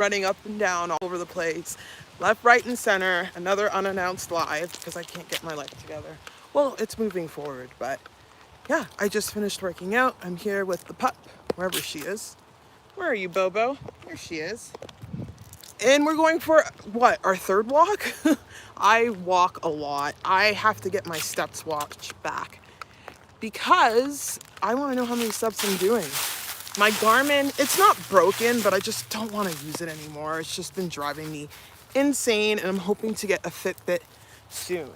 running up and down all over the place. Left, right, and center. Another unannounced live because I can't get my life together. Well, it's moving forward, but yeah, I just finished working out. I'm here with the pup, wherever she is. Where are you, Bobo? Here she is. And we're going for, what, our third walk? I walk a lot. I have to get my steps watch back because I want to know how many steps I'm doing. My Garmin, it's not broken, but I just don't want to use it anymore. It's just been driving me insane, and I'm hoping to get a Fitbit soon.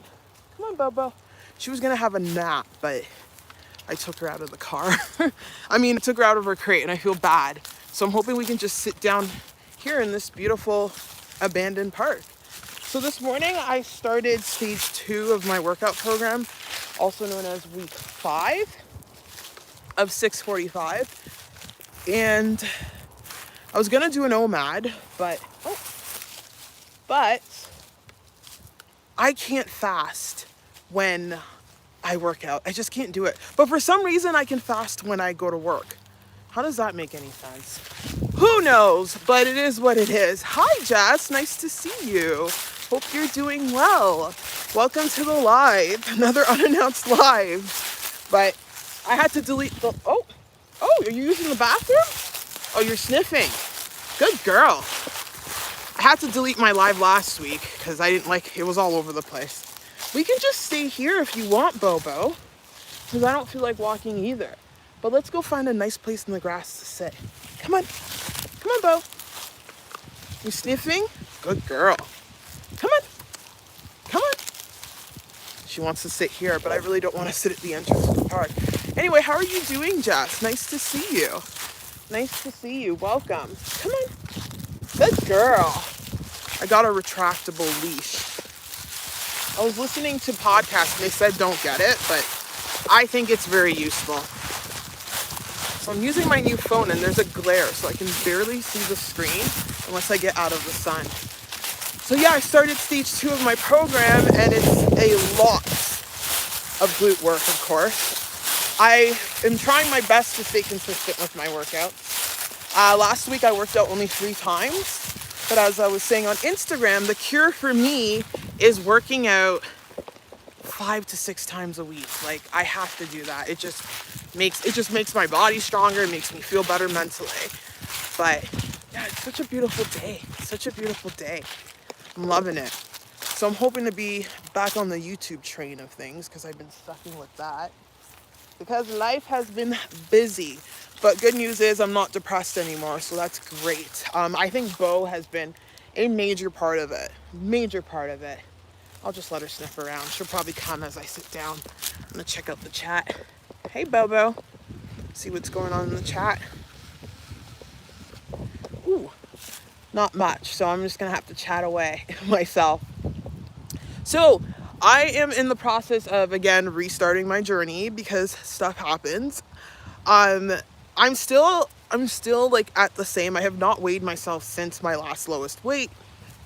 Come on, Bobo. She was going to have a nap, but I took her out of the car. I took her out of her crate, and I feel bad. So I'm hoping we can just sit down here in this beautiful abandoned park. So this morning I started stage 2 of my workout program, also known as week 5 of 645. And I was gonna do an OMAD, but I can't fast when I work out. I just can't do it. But for some reason I can fast when I go to work. How does that make any sense? Who knows? But it is what it is. Hi, Jess. Nice to see you. Hope you're doing well. Welcome to the live. Another unannounced live. But I had to delete the... Oh, are you using the bathroom? Oh, you're sniffing. Good girl. I had to delete my live last week because I didn't like... It was all over the place. We can just stay here if you want, Bobo. Because I don't feel like walking either. But let's go find a nice place in the grass to sit. Come on. Come on, Bo. You sniffing? Good girl. Come on. Come on. She wants to sit here, but I really don't want to sit at the entrance of the park. Anyway, how are you doing, Jess? Nice to see you. Nice to see you. Welcome. Come on. Good girl. I got a retractable leash. I was listening to podcasts and they said don't get it, but I think it's very useful. So I'm using my new phone and there's a glare, so I can barely see the screen unless I get out of the sun. So yeah, I started stage 2 of my program and it's a lot of glute work, of course. I am trying my best to stay consistent with my workouts. Last week I worked out only 3 times, but as I was saying on Instagram, the cure for me is working out 5 to 6 times a week. Like, I have to do that. It just makes my body stronger. It makes me feel better mentally. But yeah, it's such a beautiful day. Such a beautiful day. I'm loving it. So I'm hoping to be back on the YouTube train of things because I've been sucking with that. Because life has been busy. But good news is I'm not depressed anymore, so that's great. I think Bo has been a major part of it. Major part of it. I'll just let her sniff around. She'll probably come as I sit down. I'm gonna check out the chat. Hey, Bobo. See what's going on in the chat. Ooh, not much. So I'm just gonna have to chat away myself. So I am in the process of, again, restarting my journey because stuff happens. I'm still like at the same. I have not weighed myself since my last lowest weight.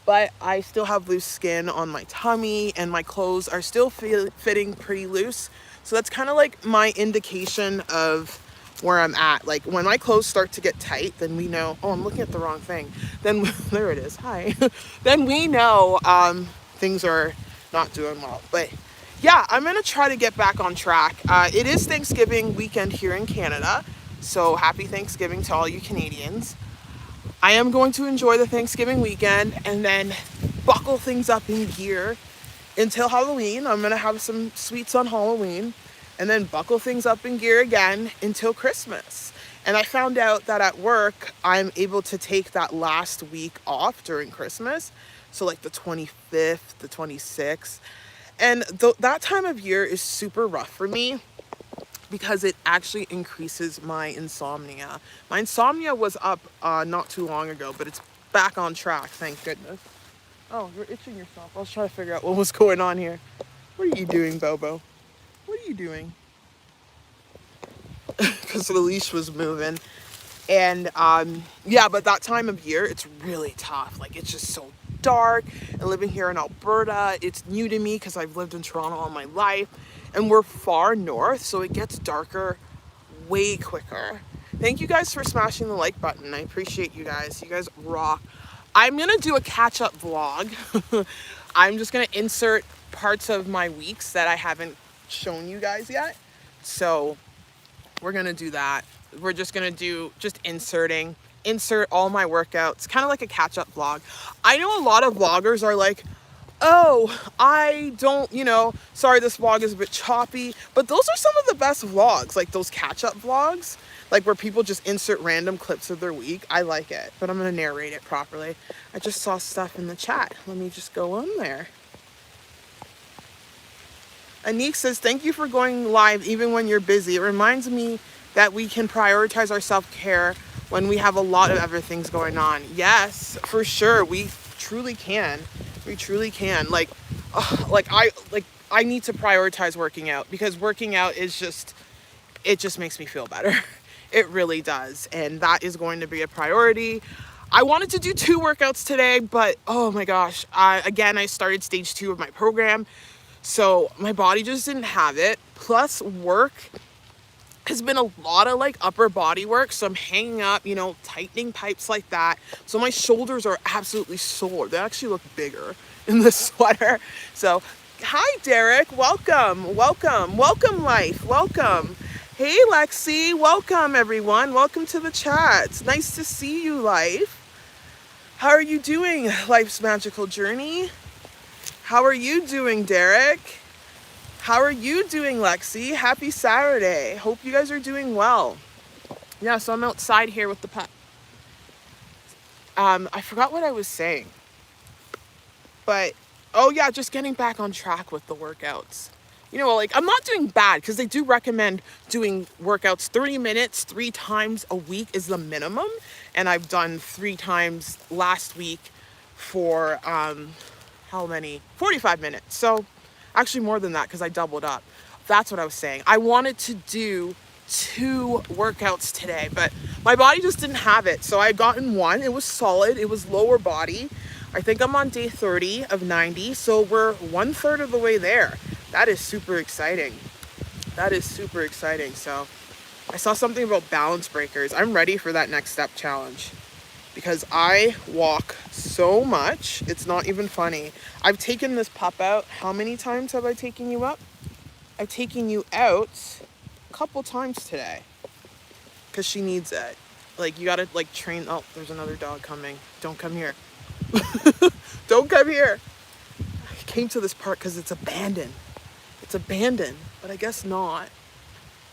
But I still have loose skin on my tummy and my clothes are still fitting pretty loose. So that's kind of like my indication of where I'm at. Like when my clothes start to get tight, then we know, oh, I'm looking at the wrong thing. Then there it is. Hi. Then we know things are not doing well. But yeah, I'm going to try to get back on track. It is Thanksgiving weekend here in Canada. So happy Thanksgiving to all you Canadians. I am going to enjoy the Thanksgiving weekend and then buckle things up in gear until Halloween. I'm going to have some sweets on Halloween and then buckle things up in gear again until Christmas. And I found out that at work, I'm able to take that last week off during Christmas. So like the 25th, the 26th. And that time of year is super rough for me because it actually increases my insomnia. My insomnia was up not too long ago, but it's back on track, thank goodness. Oh, you're itching yourself. I was trying to figure out what was going on here. What are you doing, Bobo? What are you doing? Because the leash was moving. And yeah, but that time of year, it's really tough. Like, it's just so dark. And living here in Alberta, it's new to me because I've lived in Toronto all my life. And we're far north, so it gets darker way quicker. Thank you guys for smashing the like button. I appreciate you guys. You guys rock. I'm going to do a catch-up vlog. I'm just going to insert parts of my weeks that I haven't shown you guys yet. So we're going to do that. We're just going to do just insert all my workouts, kind of like a catch-up vlog. I know a lot of vloggers are like, oh, I don't, sorry, this vlog is a bit choppy, but those are some of the best vlogs, like those catch-up vlogs, like where people just insert random clips of their week. I like it, but I'm going to narrate it properly. I just saw stuff in the chat. Let me just go on there. Anik says, thank you for going live even when you're busy. It reminds me that we can prioritize our self-care when we have a lot of other things going on. Yes, for sure. We truly can. We truly can. I need to prioritize working out, because working out is it just makes me feel better. It really does. And that is going to be a priority. I wanted to do 2 workouts today, but oh my gosh. I started stage 2 of my program. So my body just didn't have it. Plus work has been a lot of like upper body work. So I'm hanging up, tightening pipes like that. So my shoulders are absolutely sore. They actually look bigger in the sweater. So hi, Derek. Welcome. Life. Welcome. Hey, Lexi. Welcome, everyone. Welcome to the chat. It's nice to see you, Life. How are you doing, Life's Magical Journey? How are you doing, Derek? How are you doing, Lexi? Happy Saturday. Hope you guys are doing well. Yeah, so I'm outside here with the pet. I forgot what I was saying. But, oh yeah, just getting back on track with the workouts. I'm not doing bad, because they do recommend doing workouts 30 minutes 3 times a week is the minimum. And I've done 3 times last week for, how many? 45 minutes. So actually more than that, because I doubled up. That's what I was saying. I wanted to do 2 workouts today, but my body just didn't have it. So I got in 1. It was solid. It was lower body. I think I'm on day 30 of 90. So we're 1/3 of the way there. That is super exciting. So I saw something about balance breakers. I'm ready for that next step challenge, because I walk so much, it's not even funny. I've taken this pup out. How many times have I taken you up? I've taken you out a couple times today, because she needs it. Like, you gotta train. Oh, there's another dog coming. Don't come here. Don't come here. I came to this park because it's abandoned. But I guess not.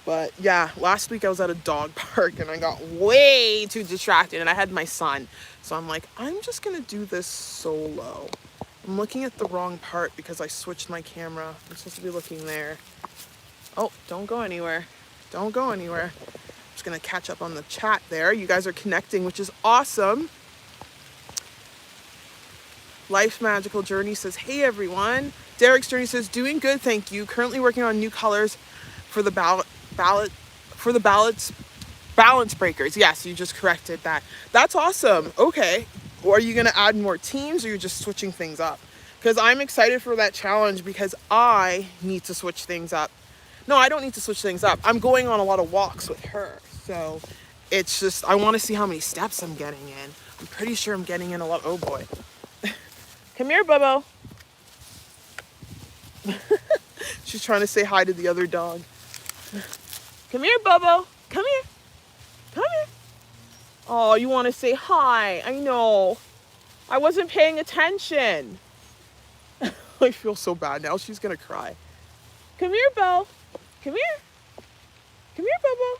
But yeah, last week I was at a dog park and I got way too distracted, and I had my son. So I'm like, I'm just going to do this solo. I'm looking at the wrong part because I switched my camera. I'm supposed to be looking there. Oh, don't go anywhere. I'm just going to catch up on the chat there. You guys are connecting, which is awesome. Life's Magical Journey says, hey everyone. Derek's Journey says, doing good, thank you. Currently working on new colors for the balance breakers. Yes, you just corrected that. That's awesome. Okay. Or are you going to add more teams, or you're just switching things up? Because I'm excited for that challenge, because I need to switch things up. No, I don't need to switch things up. I'm going on a lot of walks with her. So it's just, I want to see how many steps I'm getting in. I'm pretty sure I'm getting in a lot. Oh boy. Come here, Bubbo. She's trying to say hi to the other dog. Come here, Bubbo. Come here. Oh, you want to say hi? I know. I wasn't paying attention. I feel so bad now. She's going to cry. Come here, Bo. Come here, Bubbo.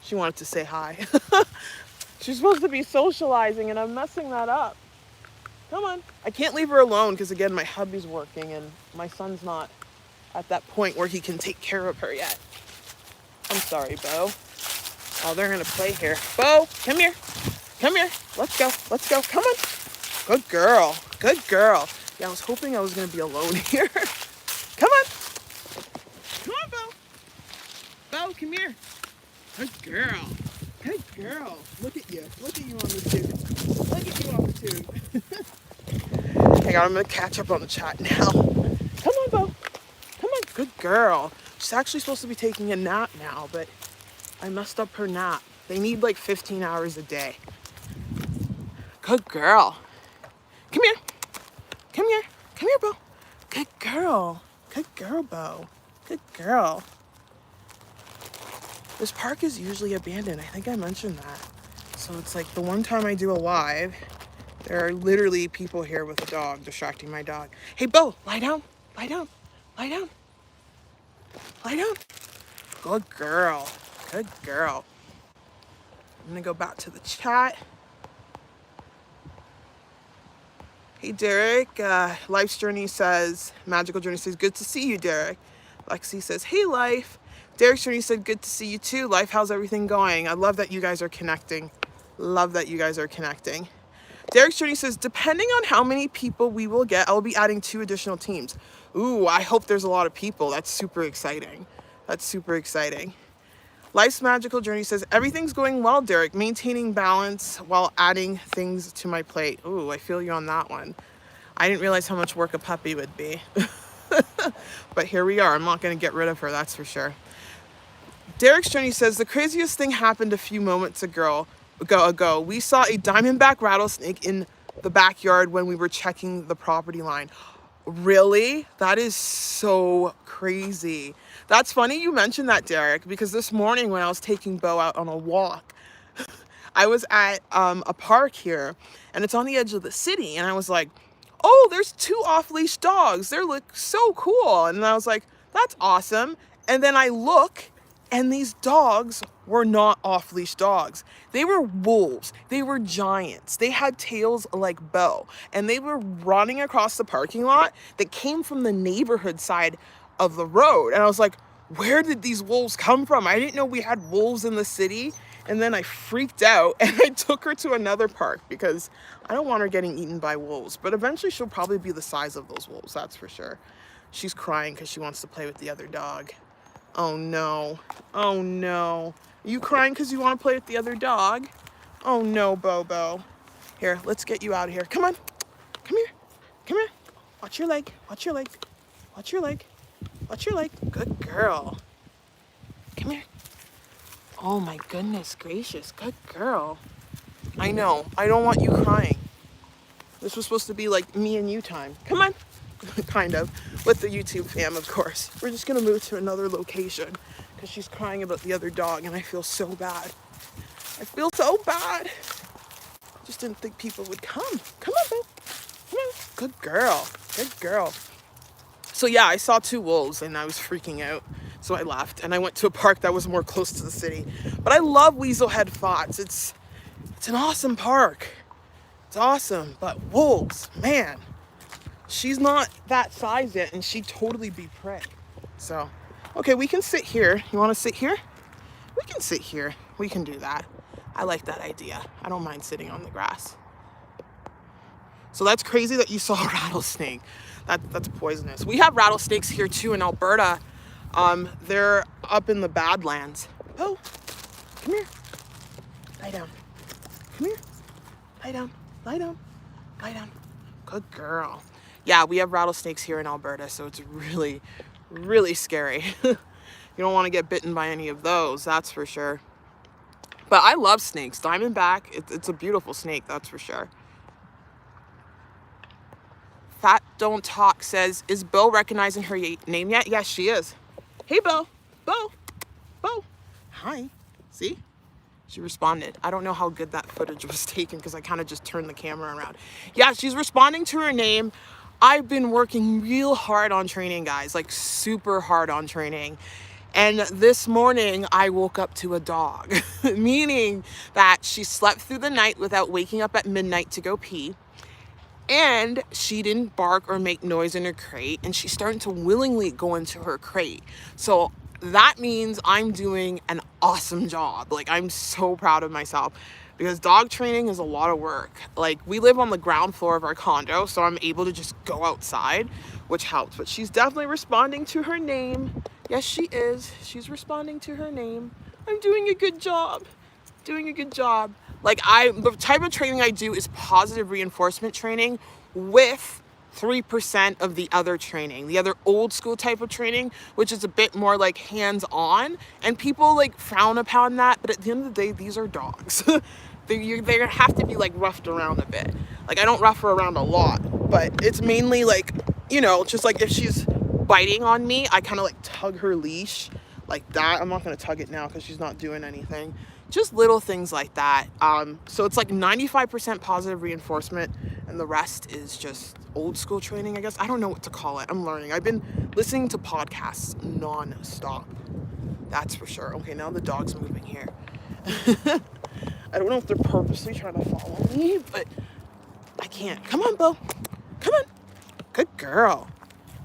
She wanted to say hi. She's supposed to be socializing, and I'm messing that up. Come on. I can't leave her alone, because again, my hubby's working and my son's not at that point where he can take care of her yet. I'm sorry, Bo. Oh, they're going to play here. Bo, come here. Let's go. Come on. Good girl. Yeah, I was hoping I was going to be alone here. Come on, Bo. Bo, come here. Good girl. Look at you on the tube. Hang on, I'm going to catch up on the chat now. Come on, Bo. Come on. Good girl. She's actually supposed to be taking a nap now, but I messed up her nap. They need like 15 hours a day. Good girl. Come here. Come here. Come here, Bo. Good girl. Good girl, Bo. Good girl. This park is usually abandoned. I think I mentioned that. So it's like the one time I do a live, there are literally people here with a dog distracting my dog. Hey, Bo, lie down. Lie down. Lie down. Lie down. Good girl. Good girl. I'm going to go back to the chat. Hey, Derek. Life's Journey says, Magical Journey says, good to see you, Derek. Lexi says, hey, Life. Derek's Journey said, good to see you too. Life, how's everything going? I love that you guys are connecting. Love that you guys are connecting. Derek's Journey says, depending on how many people we will get, I'll be adding 2 additional teams. Ooh, I hope there's a lot of people. That's super exciting. That's super exciting. Life's Magical Journey says, everything's going well, Derek. Maintaining balance while adding things to my plate. Ooh, I feel you on that one. I didn't realize how much work a puppy would be. But here we are. I'm not going to get rid of her, that's for sure. Derek's Journey says, the craziest thing happened a few moments ago. We saw a diamondback rattlesnake in the backyard when we were checking the property line. Really? That is so crazy. That's funny you mentioned that, Derek, because this morning when I was taking Bo out on a walk, I was at a park here, and it's on the edge of the city, and I was like, oh, there's 2 off-leash dogs. They look so cool. And I was like, that's awesome. And then I look, and these dogs were not off-leash dogs. They were wolves. They were giants. They had tails like Bo. And they were running across the parking lot that came from the neighborhood side of the road. And I was like, where did these wolves come from? I didn't know we had wolves in the city. And then I freaked out and I took her to another park because I don't want her getting eaten by wolves. But eventually she'll probably be the size of those wolves, that's for sure. She's crying because she wants to play with the other dog. Oh no. Oh no. Are you crying because you want to play with the other dog? Oh no, Bobo. Here, let's get you out of here. Come on. Come here. Come here. Watch your leg. Watch your leg. Watch your leg. Watch your leg. Good girl. Come here. Oh my goodness gracious. Good girl. I know. I don't want you crying. This was supposed to be like me and you time. Come on. Kind of. With the YouTube fam, of course. We're just going to move to another location because she's crying about the other dog and I feel so bad. I feel so bad. Just didn't think people would come. Come on, babe. Come on. Good girl. Good girl. So yeah, I saw 2 wolves and I was freaking out. So I left and I went to a park that was more close to the city. But I love Weaselhead Flats. It's an awesome park. It's awesome. But wolves, man, she's not that size yet and she'd totally be prey. So, okay, we can sit here. You want to sit here? We can sit here. We can do that. I like that idea. I don't mind sitting on the grass. So that's crazy that you saw a rattlesnake. That's poisonous. We have rattlesnakes here too in Alberta. They're up in the Badlands. Oh, come here. Lie down. Come here. Lie down. Lie down. Lie down. Good girl. Yeah, we have rattlesnakes here in Alberta, so it's really, really scary. You don't want to get bitten by any of those, that's for sure. But I love snakes. Diamondback, it's a beautiful snake, that's for sure. Fat Don't Talk says, is Bo recognizing her name yet? Yes, she is. Hey, Bo. Bo. Bo. Hi. See? She responded. I don't know how good that footage was taken because I kind of just turned the camera around. Yeah, she's responding to her name. I've been working real hard on training, guys, like super hard on training. And this morning I woke up to a dog, meaning that she slept through the night without waking up at midnight to go pee. And she didn't bark or make noise in her crate, and she's starting to willingly go into her crate. So that means I'm doing an awesome job. Like, I'm so proud of myself because dog training is a lot of work. Like, we live on the ground floor of our condo, so I'm able to just go outside, which helps. But she's definitely responding to her name. Yes, she is. She's responding to her name. I'm doing a good job. Doing a good job. Like, the type of training I do is positive reinforcement training with 3% of the other training, the other old school type of training, which is a bit more like hands-on, and people like frown upon that, but at the end of the day, these are dogs. They have to be like roughed around a bit. Like I don't rough her around a lot, but it's mainly like, you know, just like if she's biting on me, I kind of like tug her leash like that. I'm not going to tug it now because she's not doing anything. Just little things like that. So it's like 95% positive reinforcement and the rest is just old school training, I guess. I don't know what to call it. I'm learning. I've been listening to podcasts non-stop. That's for sure. Okay, now the dog's moving here. I don't know if they're purposely trying to follow me, but I can't. Come on, Bo. Come on. Good girl.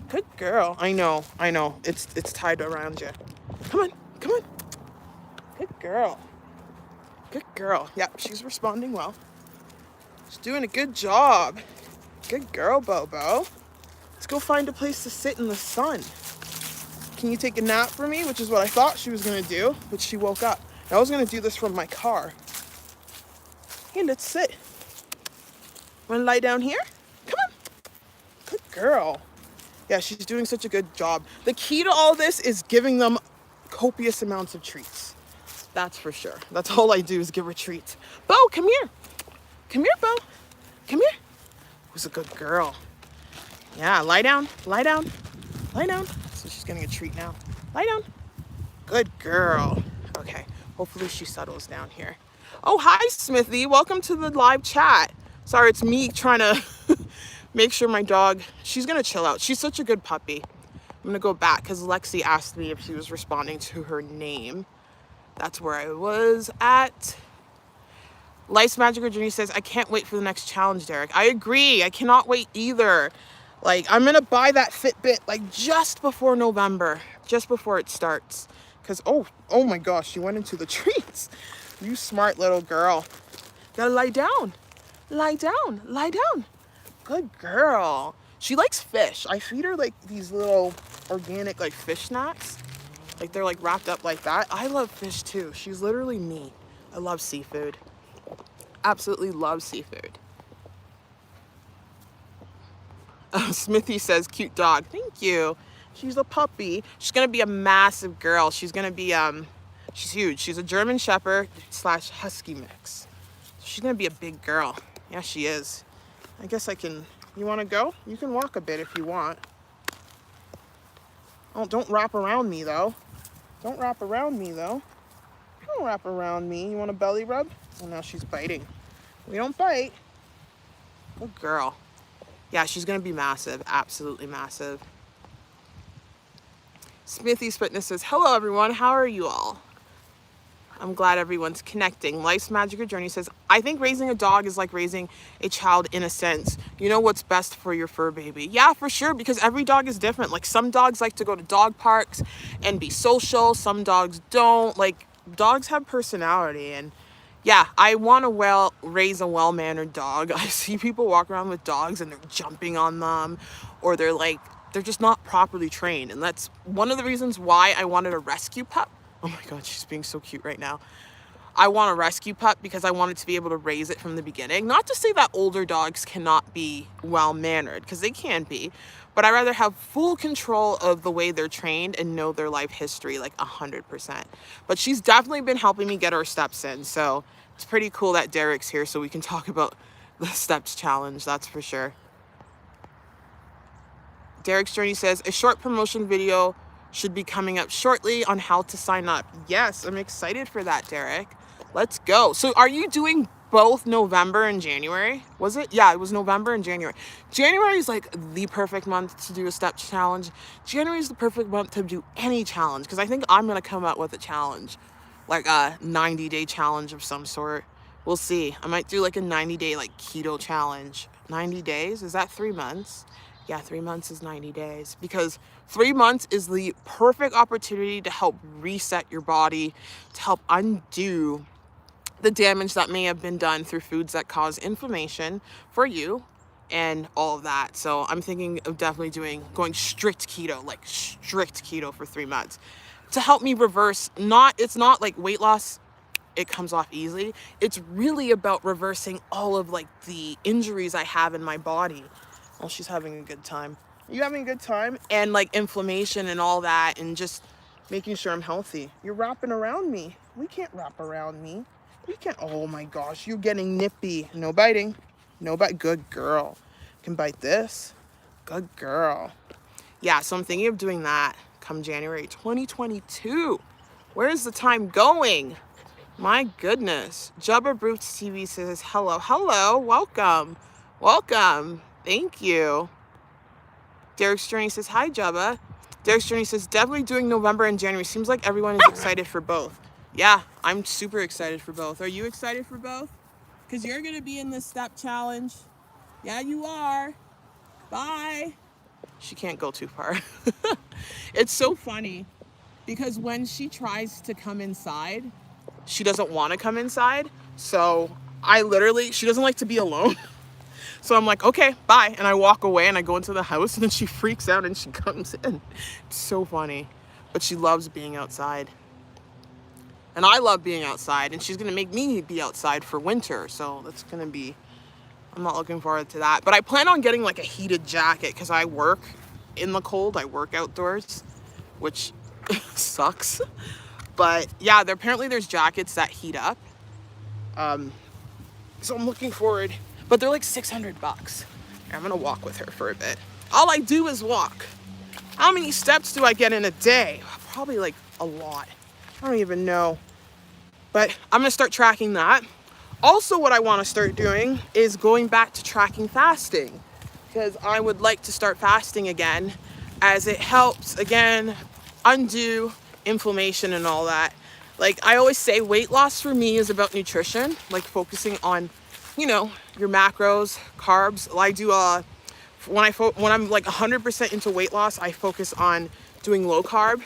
Good girl. I know. It's tied around you. Come on. Come on. Good girl. Good girl. Yep, she's responding well. She's doing a good job. Good girl, Bobo. Let's go find a place to sit in the sun. Can you take a nap for me? Which is what I thought she was going to do, but she woke up. I was going to do this from my car. Hey, let's sit. Want to lie down here? Come on. Good girl. Yeah, she's doing such a good job. The key to all this is giving them copious amounts of treats. That's for sure. That's all I do is give her treats. Bo, come here. Come here, Bo. Come here. Who's a good girl? Yeah, lie down. Lie down. Lie down. So she's getting a treat now. Lie down. Good girl. Okay, hopefully she settles down here. Oh, hi, Smithy. Welcome to the live chat. Sorry, it's me trying to make sure my dog, she's going to chill out. She's such a good puppy. I'm going to go back because Lexi asked me if she was responding to her name. That's where I was at. Life's Magical Journey says, I can't wait for the next challenge, Derek. I agree. I cannot wait either. Like, I'm going to buy that Fitbit, like, just before November. Just before it starts. Because, oh my gosh, she went into the trees. You smart little girl. Gotta lie down. Lie down. Lie down. Good girl. She likes fish. I feed her, like, these little organic, like, fish snacks. Like, they're, like, wrapped up like that. I love fish, too. She's literally me. I love seafood. Absolutely love seafood. Smithy says, cute dog. Thank you. She's a puppy. She's going to be a massive girl. She's going to be, she's huge. She's a German Shepherd / Husky mix. She's going to be a big girl. Yeah, she is. I guess I can, you want to go? You can walk a bit if you want. Oh, don't wrap around me, though. Don't wrap around me, though. Don't wrap around me. You want a belly rub? Oh, now she's biting. We don't bite. Good girl. Yeah, she's going to be massive. Absolutely massive. Smithy's Fitness says, hello, everyone. How are you all? I'm glad everyone's connecting. Life's Magical Journey says, I think raising a dog is like raising a child in a sense. You know what's best for your fur baby. Yeah, for sure, because every dog is different. Like, some dogs like to go to dog parks and be social. Some dogs don't. Like, dogs have personality. And yeah, I want to raise a well-mannered dog. I see people walk around with dogs and they're jumping on them, or they're just not properly trained. And that's one of the reasons why I wanted a rescue pup. Oh my God, she's being so cute right now. I want a rescue pup because I wanted to be able to raise it from the beginning. Not to say that older dogs cannot be well-mannered, because they can be, but I'd rather have full control of the way they're trained and know their life history like 100%. But she's definitely been helping me get her steps in. So it's pretty cool that Derek's here so we can talk about the steps challenge, that's for sure. Derek's Journey says, a short promotion video should be coming up shortly on how to sign up. Yes, I'm excited for that, Derek. Let's go. So are you doing both November and January? Was it? Yeah, it was November and January. January is like the perfect month to do a step challenge. January is the perfect month to do any challenge, because I think I'm going to come up with a challenge, like a 90-day challenge of some sort. We'll see. I might do like a 90-day like keto challenge. 90 days? Is that 3 months? Yeah, 3 months is 90 days, because 3 months is the perfect opportunity to help reset your body, to help undo the damage that may have been done through foods that cause inflammation for you and all of that. So I'm thinking of definitely going strict keto, like strict keto for 3 months to help me reverse. It's not like weight loss, it comes off easily. It's really about reversing all of like the injuries I have in my body. Well, she's having a good time. Are you having a good time? And like inflammation and all that, and just making sure I'm healthy. You're wrapping around me. We can't wrap around me. You can't, oh my gosh, you're getting nippy. No biting. No bite. Good girl. Can bite this. Good girl. Yeah, so I'm thinking of doing that come January 2022. Where is the time going? My goodness. Jubba Brutes TV says, hello. Hello. Welcome. Welcome. Thank you. Derek's Journey says, hi, Jubba. Derek's Journey says, definitely doing November and January. Seems like everyone is excited for both. Yeah, I'm super excited for both. Are you excited for both? Because you're going to be in this step challenge. Yeah, you are. Bye. She can't go too far. It's so funny because when she tries to come inside, she doesn't want to come inside. So she doesn't like to be alone. So I'm like, okay, bye. And I walk away and I go into the house and then she freaks out and she comes in. It's so funny. But she loves being outside. And I love being outside, and she's going to make me be outside for winter. So that's going to be, I'm not looking forward to that. But I plan on getting like a heated jacket because I work in the cold. I work outdoors, which sucks. But yeah, apparently there's jackets that heat up. So I'm looking forward, but they're like $600. I'm going to walk with her for a bit. All I do is walk. How many steps do I get in a day? Probably like a lot. I don't even know. But I'm going to start tracking that. Also, what I want to start doing is going back to tracking fasting, because I would like to start fasting again, as it helps, again, undo inflammation and all that. Like I always say, weight loss for me is about nutrition, like focusing on, your macros, carbs. I do when I'm like 100% into weight loss, I focus on doing low carb.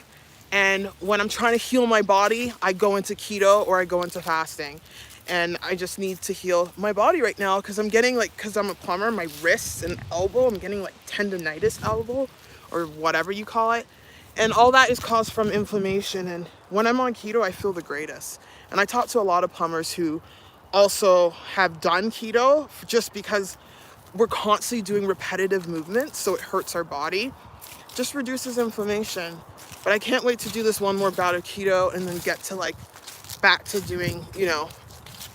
And when I'm trying to heal my body, I go into keto or I go into fasting. And I just need to heal my body right now because I'm getting because I'm a plumber, my wrists and elbow, I'm getting like tendonitis elbow or whatever you call it. And all that is caused from inflammation. And when I'm on keto, I feel the greatest. And I talk to a lot of plumbers who also have done keto just because we're constantly doing repetitive movements. So it hurts our body, just reduces inflammation. But I can't wait to do this one more bout of keto and then get to back to doing,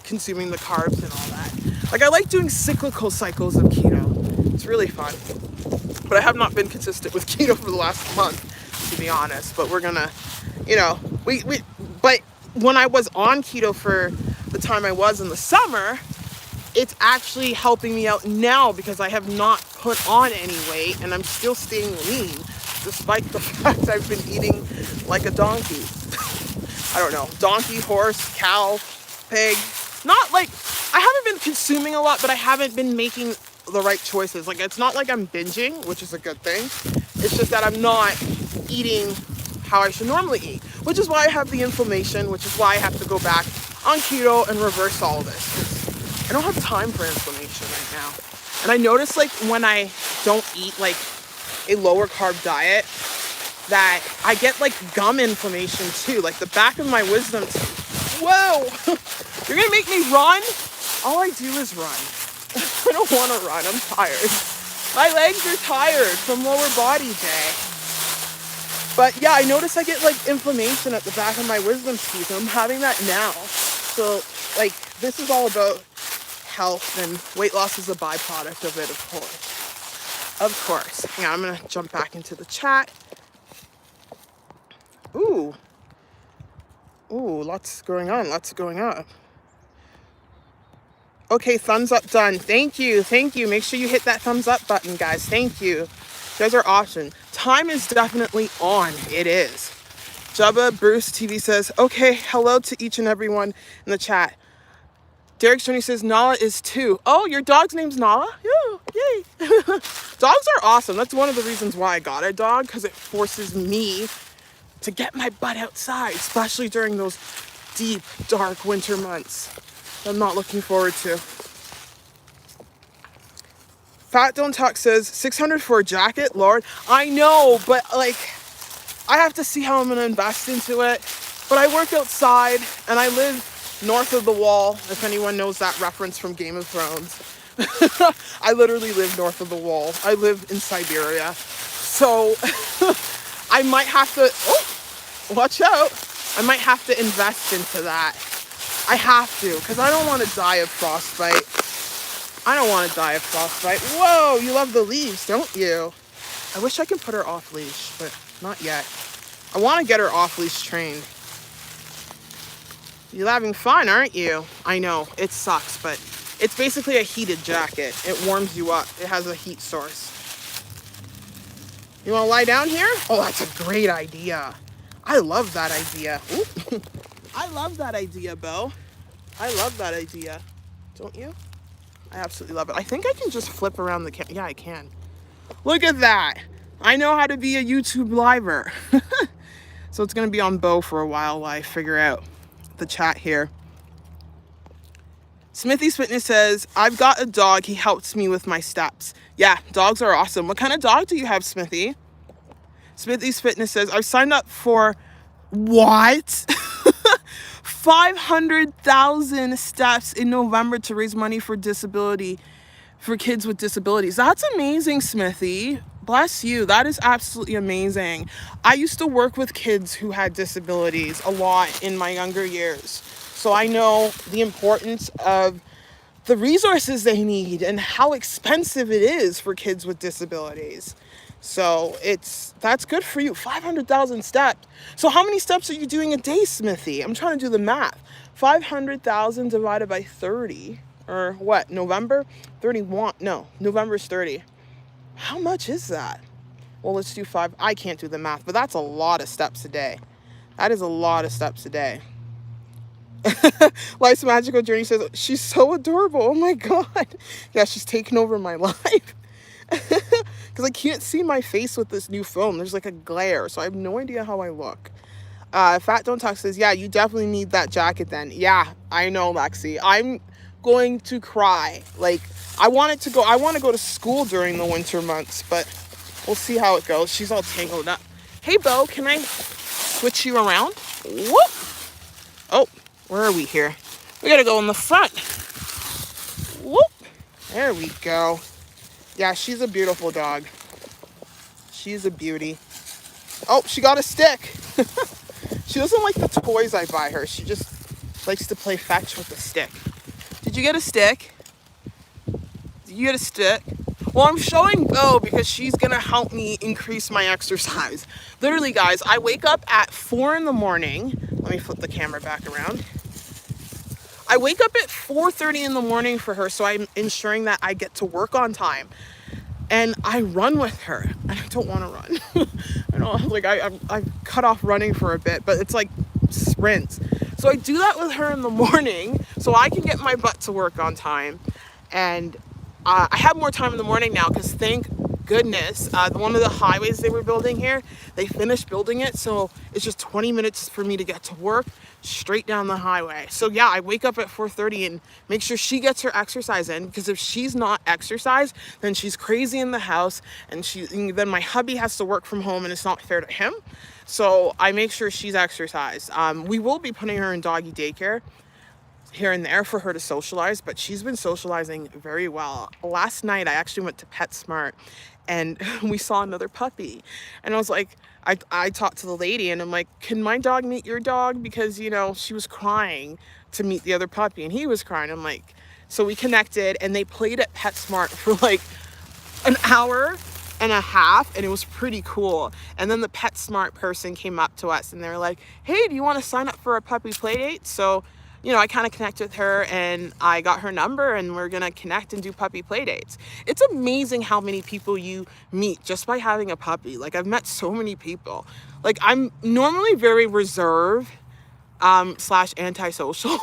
consuming the carbs and all that. Like I like doing cyclical cycles of keto. It's really fun. But I have not been consistent with keto for the last month, to be honest. But we're gonna, but when I was on keto for the time I was in the summer, it's actually helping me out now because I have not put on any weight and I'm still staying lean, despite the fact I've been eating like a donkey. I don't know, donkey, horse, cow, pig. I haven't been consuming a lot, but I haven't been making the right choices. Like, it's not like I'm binging, which is a good thing. It's just that I'm not eating how I should normally eat, which is why I have the inflammation, which is why I have to go back on keto and reverse all this. I don't have time for inflammation right now. And I notice when I don't eat a lower carb diet, that I get gum inflammation too, the back of my wisdom teeth. Whoa, you're gonna make me run? All I do is run. I don't want to run, I'm tired. My legs are tired from lower body day. But yeah, I notice I get inflammation at the back of my wisdom teeth, and I'm having that now. So this is all about health, and weight loss is a byproduct of it, of course. Of course. Yeah, I'm gonna jump back into the chat. Ooh, lots going on, Okay, thumbs up done. Thank you. Make sure you hit that thumbs up button, guys. Thank you. Those are awesome. Time is definitely on. It is. Jubba Bruce TV says, okay, hello to each and everyone in the chat. Derek Journey says, Nala is 2. Oh, your dog's name's Nala? Yeah, yay. Dogs are awesome. That's one of the reasons why I got a dog, because it forces me to get my butt outside, especially during those deep, dark winter months. I'm not looking forward to. Fat Don't Talk says, 600 for a jacket? Lord, I know, but I have to see how I'm going to invest into it. But I work outside, and I live north of the wall, if anyone knows that reference from Game of Thrones. I literally live north of the wall. I live in Siberia. So I might have to, watch out. I might have to invest into that. I have to, because I don't want to die of frostbite. I don't want to die of frostbite. Whoa, you love the leaves, don't you? I wish I could put her off leash, but not yet. I want to get her off leash trained. You're having fun, aren't you? I know, it sucks, but it's basically a heated jacket. It warms you up. It has a heat source. You want to lie down here? Oh, that's a great idea. I love that idea. Oop. I love that idea, Bo. I love that idea. Don't you? I absolutely love it. I think I can just flip around the camera. Yeah, I can. Look at that. I know how to be a YouTube liver. So it's going to be on Bo for a while I figure out the chat here. Smithy's Fitness says, I've got a dog. He helps me with my steps. Yeah, dogs are awesome. What kind of dog do you have, Smithy? Smithy's Fitness says, I've signed up for what? 500,000 steps in November to raise money for kids with disabilities. That's amazing, Smithy. Bless you. That is absolutely amazing. I used to work with kids who had disabilities a lot in my younger years. So I know the importance of the resources they need and how expensive it is for kids with disabilities. So that's good for you. 500,000 steps. So how many steps are you doing a day, Smithy? I'm trying to do the math. 500,000 divided by 30, or what? November 31. No, November's 30. How much is that? Well, let's do 5. I can't do the math, but that's a lot of steps a day. That is a lot of steps a day. Life's Magical Journey says, she's so adorable. Oh my God. Yeah, she's taken over my life. Because I can't see my face with this new phone. There's like a glare, so I have no idea how I look. Fat Don't Talk says, yeah, you definitely need that jacket then. Yeah, I know, Lexi. I'm going to cry. Like, I want to go to school during the winter months, but we'll see how it goes. She's all tangled up. Hey, Bo, can I switch you around? Whoop! Oh, where are we here? We gotta go in the front. Whoop! There we go. Yeah, she's a beautiful dog. She's a beauty. Oh, she got a stick. She doesn't like the toys I buy her. She just likes to play fetch with the stick. Did you get a stick? Did you get a stick? Well, I'm showing Bo because she's going to help me increase my exercise. Literally, guys, I wake up at 4 in the morning. Let me flip the camera back around. I wake up at 4:30 in the morning for her, so I'm ensuring that I get to work on time. And I run with her. I don't want to run. I don't like. I cut off running for a bit, but it's like sprints. So I do that with her in the morning, so I can get my butt to work on time. And I have more time in the morning now because thank goodness, one of the highways they were building here, they finished building it, so it's just 20 minutes for me to get to work straight down the highway. So yeah, I wake up at 4:30 and make sure she gets her exercise in, because if she's not exercised, then she's crazy in the house, and then my hubby has to work from home and it's not fair to him. So I make sure she's exercised. We will be putting her in doggy daycare here and there for her to socialize, but she's been socializing very well. Last night I actually went to PetSmart and we saw another puppy, and I was like, I talked to the lady and I'm like, can my dog meet your dog? Because, you know, she was crying to meet the other puppy and he was crying. I'm like, so we connected and they played at PetSmart for like an hour and a half, and it was pretty cool. And then the PetSmart person came up to us and they were like, hey, do you want to sign up for a puppy play date? So, you know, I kind of connected with her and I got her number and we're going to connect and do puppy play dates. It's amazing how many people you meet just by having a puppy. Like, I've met so many people. Like, I'm normally very reserved / antisocial.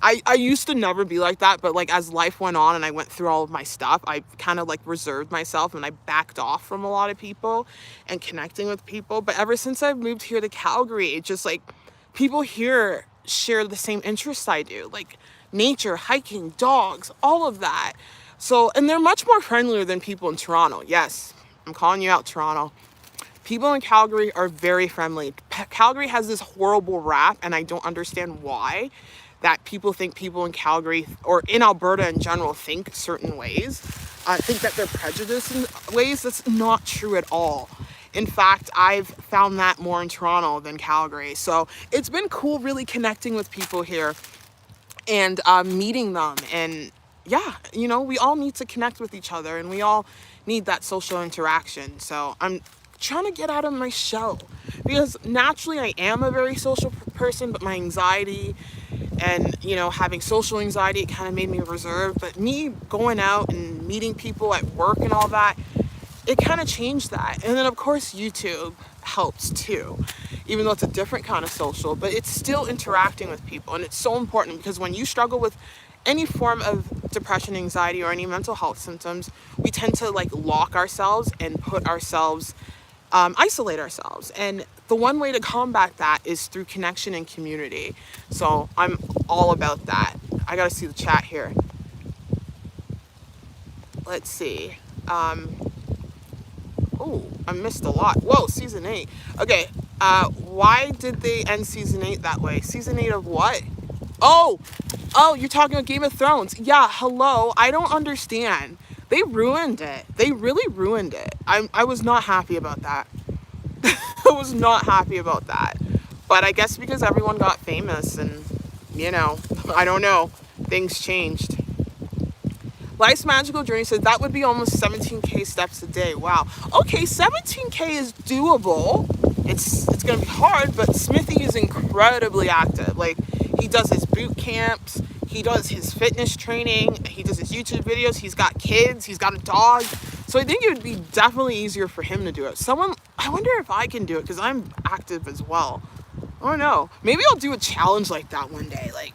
I used to never be like that, but like as life went on and I went through all of my stuff, I kind of like reserved myself and I backed off from a lot of people and connecting with people. But ever since I've moved here to Calgary, it's just like people here share the same interests I do, like nature, hiking, dogs, all of that. So, and they're much more friendlier than people in Toronto. Yes, I'm calling you out, Toronto. People in Calgary are very friendly. Calgary has this horrible rap, and I don't understand why, that people think people in Calgary, or in Alberta in general, think certain ways. Think that they're prejudiced in ways. That's not true at all. In fact, I've found that more in Toronto than Calgary. So it's been cool really connecting with people here and meeting them. And yeah, you know, we all need to connect with each other and we all need that social interaction. So I'm trying to get out of my shell because naturally I am a very social person, but my anxiety and, you know, having social anxiety, it kind of made me reserved. But me going out and meeting people at work and all that, it kind of changed that. And then of course YouTube helps too, even though it's a different kind of social, but it's still interacting with people. And it's so important because when you struggle with any form of depression, anxiety, or any mental health symptoms, we tend to like lock ourselves and put ourselves, isolate ourselves. And the one way to combat that is through connection and community. So I'm all about that. I gotta see the chat here. Let's see. Oh, I missed a lot. Whoa, season 8. Okay, why did they end season 8 that way? Season 8 of what? Oh, you're talking about Game of Thrones. Yeah, hello. I don't understand. They ruined it. They really ruined it. I was not happy about that. I was not happy about that. But I guess because everyone got famous and, you know, I don't know. Things changed. Life's Magical Journey says that would be almost 17K steps a day. Wow. Okay, 17K is doable. It's going to be hard, but Smithy is incredibly active. Like, he does his boot camps, he does his fitness training, he does his YouTube videos, he's got kids, he's got a dog. So I think it would be definitely easier for him to do it. I wonder if I can do it because I'm active as well. I don't know. Maybe I'll do a challenge like that one day, like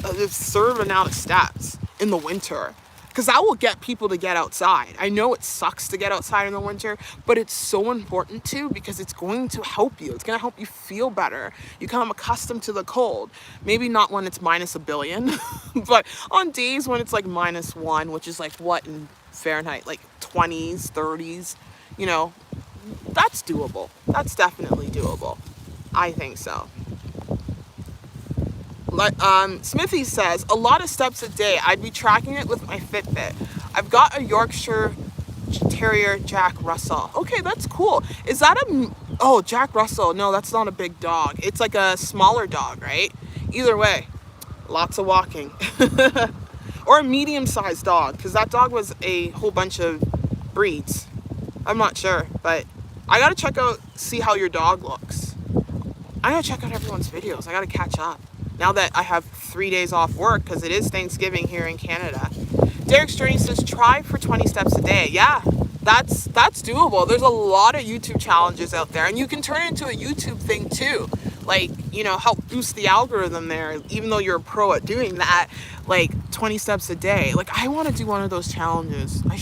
a certain amount of steps in the winter. Because that will get people to get outside. I know it sucks to get outside in the winter, but it's so important too because it's going to help you. It's going to help you feel better. You become accustomed to the cold. Maybe not when it's minus a billion, but on days when it's like -1, which is like what in Fahrenheit, like 20s, 30s, you know, that's doable. That's definitely doable. I think so. Smithy says, a lot of steps a day. I'd be tracking it with my Fitbit. I've got a Yorkshire Terrier Jack Russell. Okay, that's cool. Is that oh, Jack Russell. No, that's not a big dog. It's like a smaller dog, right? Either way, lots of walking. Or a medium-sized dog, because that dog was a whole bunch of breeds. I'm not sure, but I gotta see how your dog looks. I gotta check out everyone's videos. I gotta catch up. Now that I have 3 days off work, because it is Thanksgiving here in Canada. Derek's Journey says, try for 20 steps a day. Yeah, that's doable. There's a lot of YouTube challenges out there, and you can turn it into a YouTube thing too. Like, you know, help boost the algorithm there, even though you're a pro at doing that, like 20 steps a day. Like, I want to do one of those challenges. I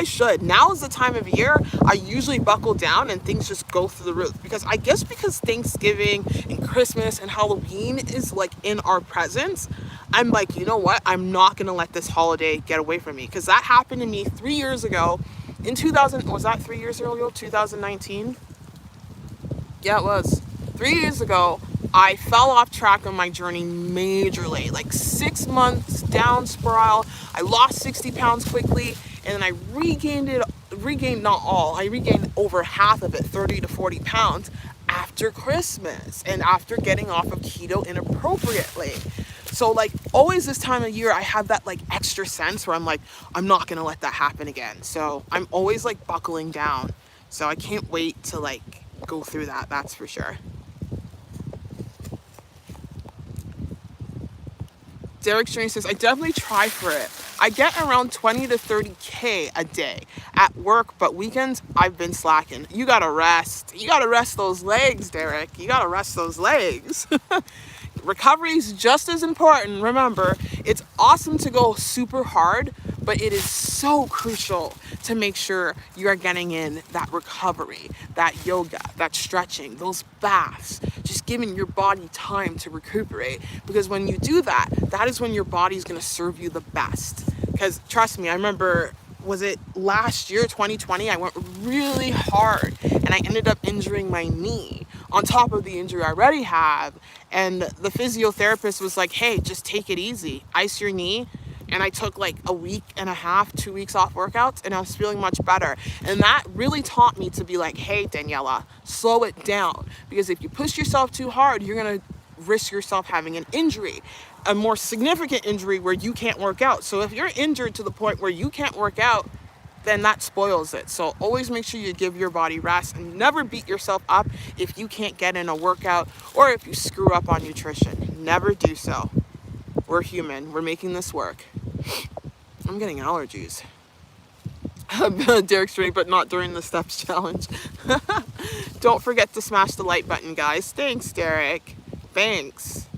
should. Now is the time of year I usually buckle down and things just go through the roof. Because I guess because Thanksgiving and Christmas and Halloween is like in our presence, I'm like, you know what? I'm not going to let this holiday get away from me. Because that happened to me 3 years ago in 2000. Was that 3 years ago? 2019? Yeah, it was. 3 years ago, I fell off track on my journey majorly. Like 6 months down spiral. I lost 60 pounds quickly, and then I regained not all. I regained over half of it, 30 to 40 pounds, after Christmas and after getting off of keto inappropriately. So like always this time of year, I have that like extra sense where I'm like, I'm not gonna let that happen again. So I'm always like buckling down. So I can't wait to like go through that, that's for sure. Derek Strange says, I definitely try for it. I get around 20 to 30K a day at work, but weekends I've been slacking. You gotta rest. You gotta rest those legs, Derek. You gotta rest those legs. Recovery is just as important. Remember, it's awesome to go super hard, but it is so crucial to make sure you are getting in that recovery, that yoga, that stretching, those baths, just giving your body time to recuperate. Because when you do that, that is when your body is going to serve you the best. Because trust me, I remember, was it last year, 2020, I went really hard and I ended up injuring my knee on top of the injury I already have. And the physiotherapist was like, hey, just take it easy. Ice your knee. and I took like a week and a half, 2 weeks off workouts, and I was feeling much better. And that really taught me to be like, hey, Daniella, slow it down. Because if you push yourself too hard, you're going to risk yourself having an injury, a more significant injury where you can't work out. So if you're injured to the point where you can't work out, then that spoils it. So always make sure you give your body rest, and never beat yourself up if you can't get in a workout or if you screw up on nutrition. Never do so. We're human. We're making this work. I'm getting allergies. Derek's doing, but not during the steps challenge. Don't forget to smash the like button, guys. Thanks, Derek. Thanks.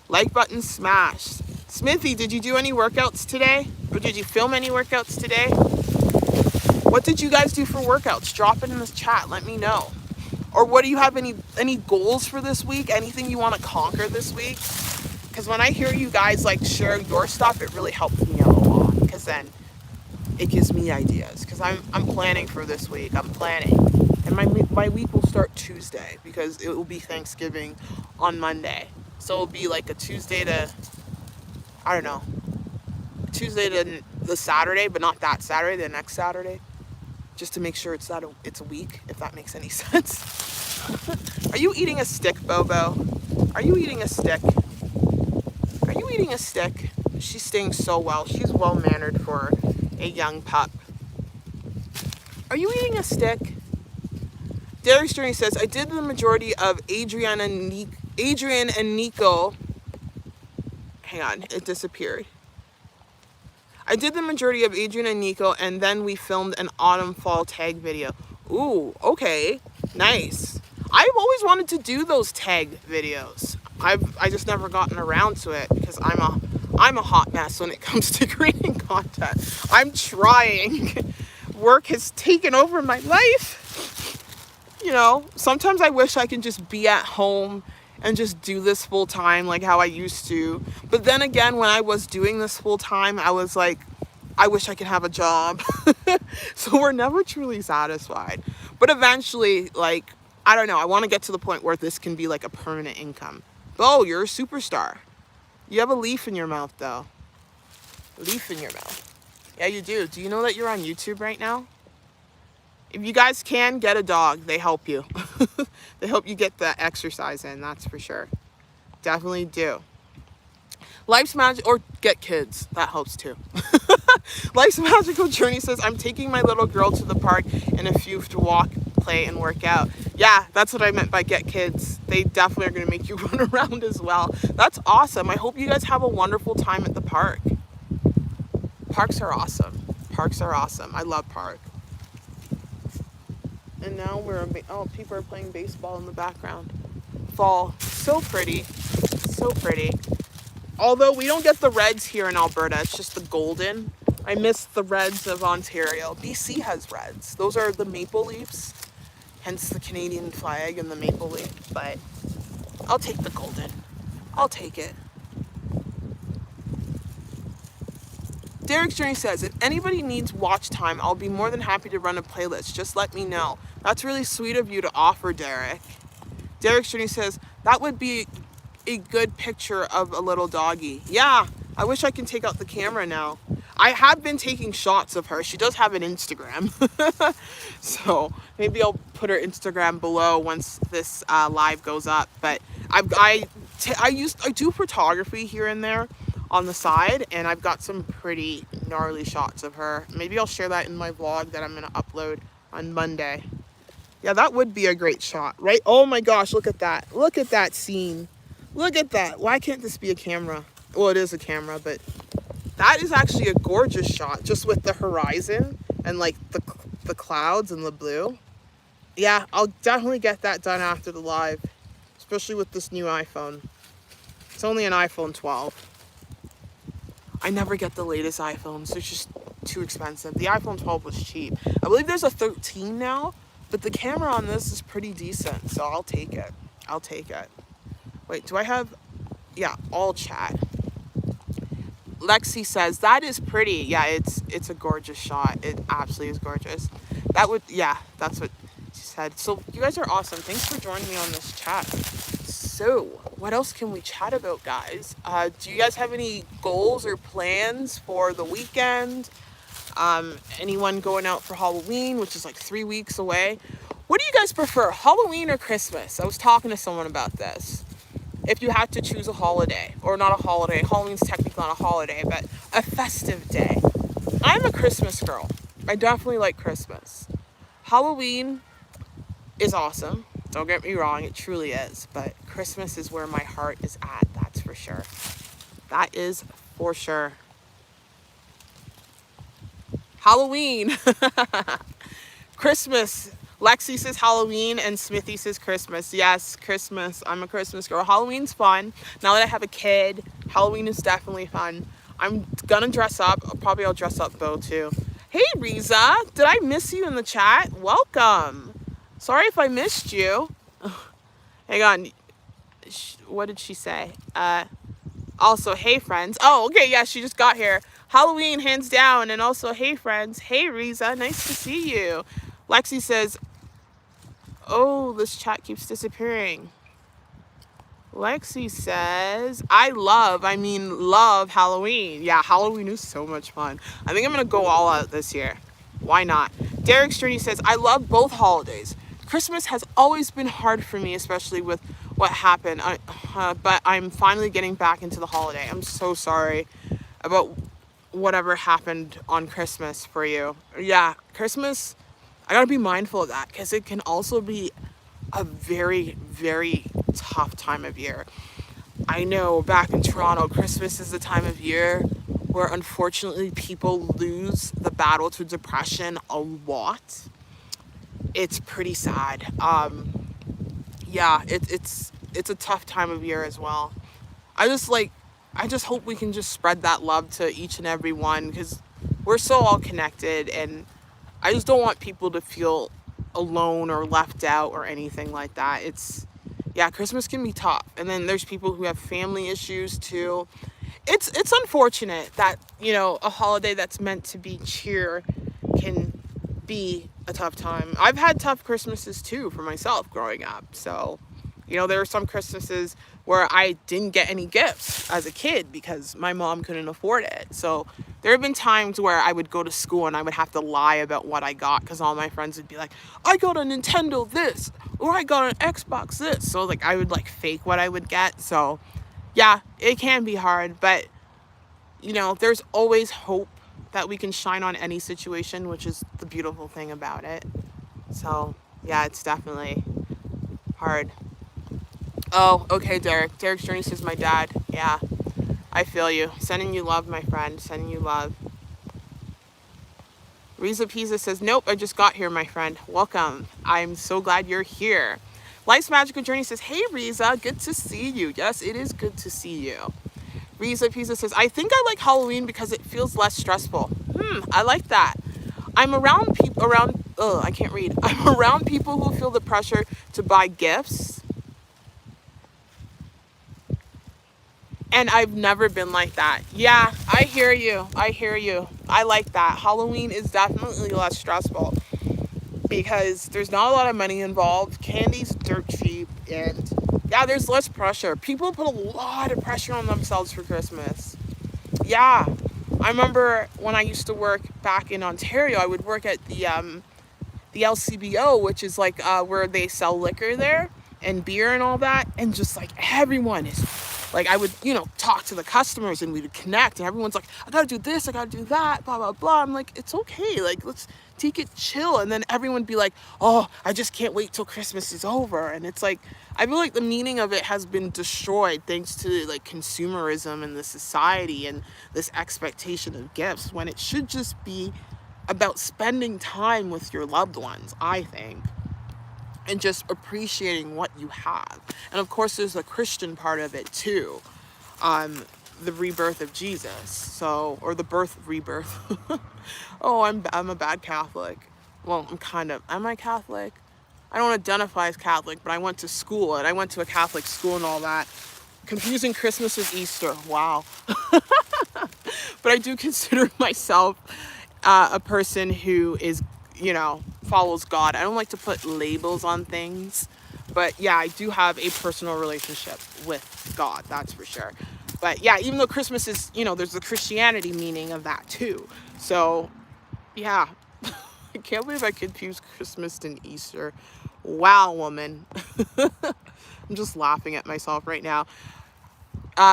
Like button smashed. Smithy, did you do any workouts today? Or did you film any workouts today? What did you guys do for workouts? Drop it in the chat. Let me know. Or what do you have any goals for this week? Anything you want to conquer this week? Because when I hear you guys like share your stuff, it really helps me out a lot. Because then it gives me ideas. Because I'm planning for this week. I'm planning. And my week will start Tuesday because it will be Thanksgiving on Monday. So it'll be like a Tuesday to, I don't know, Tuesday to the Saturday, but not that Saturday, the next Saturday. Just to make sure it's a week, if that makes any sense. Are you eating a stick, Bobo? Are you eating a stick? Are you eating a stick? She's staying so well. She's well-mannered for a young pup. Are you eating a stick? Derek's Journey says, I did the majority of Adrian and Nico. Hang on, it disappeared. I did the majority of Adrian and Nico, and then we filmed an autumn fall tag video. Ooh, okay, nice. I've always wanted to do those tag videos. I just never gotten around to it because I'm a hot mess when it comes to creating content. I'm trying. Work has taken over my life. You know, sometimes I wish I could just be at home and just do this full time like how I used to. But then again, when I was doing this full time, I was like, I wish I could have a job. So we're never truly satisfied. But eventually, like, I don't know, I want to get to the point where this can be like a permanent income. Bo, you're a superstar. You have a leaf in your mouth though. Leaf in your mouth. Yeah, you do. Do you know that you're on YouTube right now? If you guys can, get a dog. They help you. They help you get the exercise in, that's for sure. Definitely do. Life's magic, or get kids. That helps too. Life's Magical Journey says, I'm taking my little girl to the park in a few to walk, play, and work out. Yeah, that's what I meant by get kids. They definitely are going to make you run around as well. That's awesome. I hope you guys have a wonderful time at the park. Parks are awesome. Parks are awesome. I love park. And now people are playing baseball in the background. Fall. So pretty. So pretty. Although we don't get the reds here in Alberta, it's just the golden. I miss the reds of Ontario. BC has reds. Those are the maple leafs, hence the Canadian flag and the maple leaf. But I'll take the golden. I'll take it. Derek's Journey says, if anybody needs watch time, I'll be more than happy to run a playlist. Just let me know. That's really sweet of you to offer, Derek. Derek's Journey says, that would be a good picture of a little doggy. Yeah, I wish I can take out the camera now. I have been taking shots of her. She does have an Instagram. So maybe I'll put her Instagram below once this live goes up. But I do photography here and there on the side, and I've got some pretty gnarly shots of her. Maybe I'll share that in my vlog that I'm going to upload on Monday. Yeah, that would be a great shot, right? Oh my gosh, look at that. Look at that scene. Look at that. Why can't this be a camera? Well, it is a camera, but that is actually a gorgeous shot, just with the horizon and like the clouds and the blue. Yeah, I'll definitely get that done after the live, especially with this new iPhone. It's only an iPhone 12. I never get the latest iPhones. They're just too expensive. The iPhone 12 was cheap. I believe there's a 13 now, but the camera on this is pretty decent, so I'll take it. I'll take it. Wait, do I have... Yeah, all chat. Lexi says, that is pretty. Yeah, it's a gorgeous shot. It absolutely is gorgeous. That would... Yeah, that's what she said. So, you guys are awesome. Thanks for joining me on this chat. So, what else can we chat about, guys? Do you guys have any goals or plans for the weekend? Anyone going out for Halloween, which is like 3 weeks away? What do you guys prefer, Halloween or Christmas? I was talking to someone about this. If you had to choose a holiday, or not a holiday, Halloween's technically not a holiday, but a festive day. I'm a Christmas girl. I definitely like Christmas. Halloween is awesome. Don't get me wrong, it truly is. But Christmas is where my heart is at, that's for sure. That is for sure. Halloween. Christmas. Lexi says Halloween and Smithy says Christmas. Yes, Christmas. I'm a Christmas girl. Halloween's fun. Now that I have a kid, Halloween is definitely fun. I'm gonna dress up. I'll dress up though too. Hey Riza, did I miss you in the chat? Welcome. Sorry if I missed you. Hang on. What did she say? Also, hey friends. Oh, okay, yeah, she just got here. Halloween, hands down. And also, hey friends. Hey Riza, nice to see you. Lexi says, oh, this chat keeps disappearing. Lexi says, love Halloween. Yeah, Halloween is so much fun. I think I'm going to go all out this year. Why not? Derek's Journey says, I love both holidays. Christmas has always been hard for me, especially with what happened. But I'm finally getting back into the holiday. I'm so sorry about whatever happened on Christmas for you. Yeah, Christmas, I gotta be mindful of that because it can also be a very, very tough time of year. I know back in Toronto, Christmas is the time of year where unfortunately people lose the battle to depression a lot. It's pretty sad. Yeah, it's a tough time of year as well. I just hope we can just spread that love to each and every one because we're so all connected, and I just don't want people to feel alone or left out or anything like that. Christmas can be tough. And then there's people who have family issues too. It's unfortunate that, a holiday that's meant to be cheer can be a tough time. I've had tough Christmases too for myself growing up. So, there were some Christmases where I didn't get any gifts as a kid because my mom couldn't afford it. So there have been times where I would go to school and I would have to lie about what I got because all my friends would be like, I got a Nintendo this, or I got an Xbox this. So I would fake what I would get. So yeah, it can be hard, but there's always hope that we can shine on any situation, which is the beautiful thing about it. So yeah, it's definitely hard. Oh, okay, Derek. Derek's Journey says my dad. Yeah, I feel you. Sending you love, my friend. Sending you love. Riza Pisa says, nope, I just got here, my friend. Welcome. I'm so glad you're here. Life's Magical Journey says, hey, Riza, good to see you. Yes, it is good to see you. Riza Pisa says, I think I like Halloween because it feels less stressful. I like that. I'm around people I'm around people who feel the pressure to buy gifts. And I've never been like that. Yeah, I hear you. I like that. Halloween is definitely less stressful because there's not a lot of money involved. Candy's dirt cheap. And yeah, there's less pressure. People put a lot of pressure on themselves for Christmas. Yeah. I remember when I used to work back in Ontario, I would work at the LCBO, which is where they sell liquor there and beer and all that. And just everyone is I would, talk to the customers and we would connect and everyone's like, I gotta do this, I gotta do that, blah, blah, blah. I'm like, it's okay. Let's take it chill. And then everyone would be like, oh, I just can't wait till Christmas is over. And it's I feel like the meaning of it has been destroyed thanks to consumerism in the society and this expectation of gifts when it should just be about spending time with your loved ones, I think. And just appreciating what you have. And of course, there's the Christian part of it too. The rebirth of Jesus. Or the birth of rebirth. Oh, I'm a bad Catholic. Well, am I Catholic? I don't identify as Catholic, but I went to school and I went to a Catholic school and all that. Confusing Christmas with Easter. Wow. But I do consider myself a person who is, follows God. I don't like to put labels on things, But yeah, I do have a personal relationship with God, that's for sure. But yeah, even though Christmas is, there's the Christianity meaning of that too. So yeah, I can't believe I confused Christmas and Easter. Wow, woman. I'm just laughing at myself right now.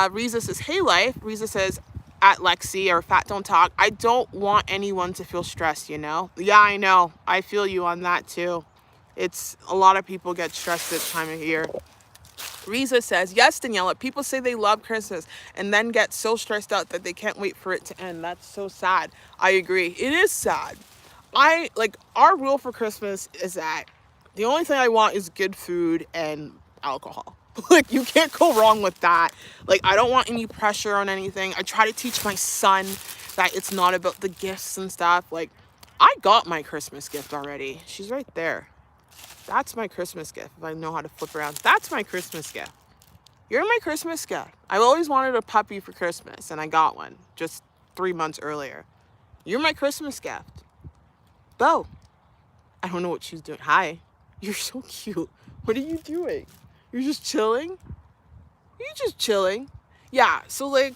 Riza says, hey, life. Riza says, at Lexi or Fat Don't Talk, I don't want anyone to feel stressed, Yeah, I know. I feel you on that too. It's a lot of people get stressed this time of year. Riza says, yes, Daniella, people say they love Christmas and then get so stressed out that they can't wait for it to end. That's so sad. I agree. It is sad. Our rule for Christmas is that the only thing I want is good food and alcohol. Like, you can't go wrong with that. Like, I don't want any pressure on anything. I try to teach my son that it's not about the gifts and stuff. Like, I got my Christmas gift already. She's right there. That's my Christmas gift. If I know how to flip around, that's my Christmas gift. You're my Christmas gift. I've always wanted a puppy for Christmas, and I got one just 3 months earlier. You're my Christmas gift. Bo. I don't know what she's doing. Hi. You're so cute. What are you doing? You're just chilling? You're just chilling? Yeah, so like,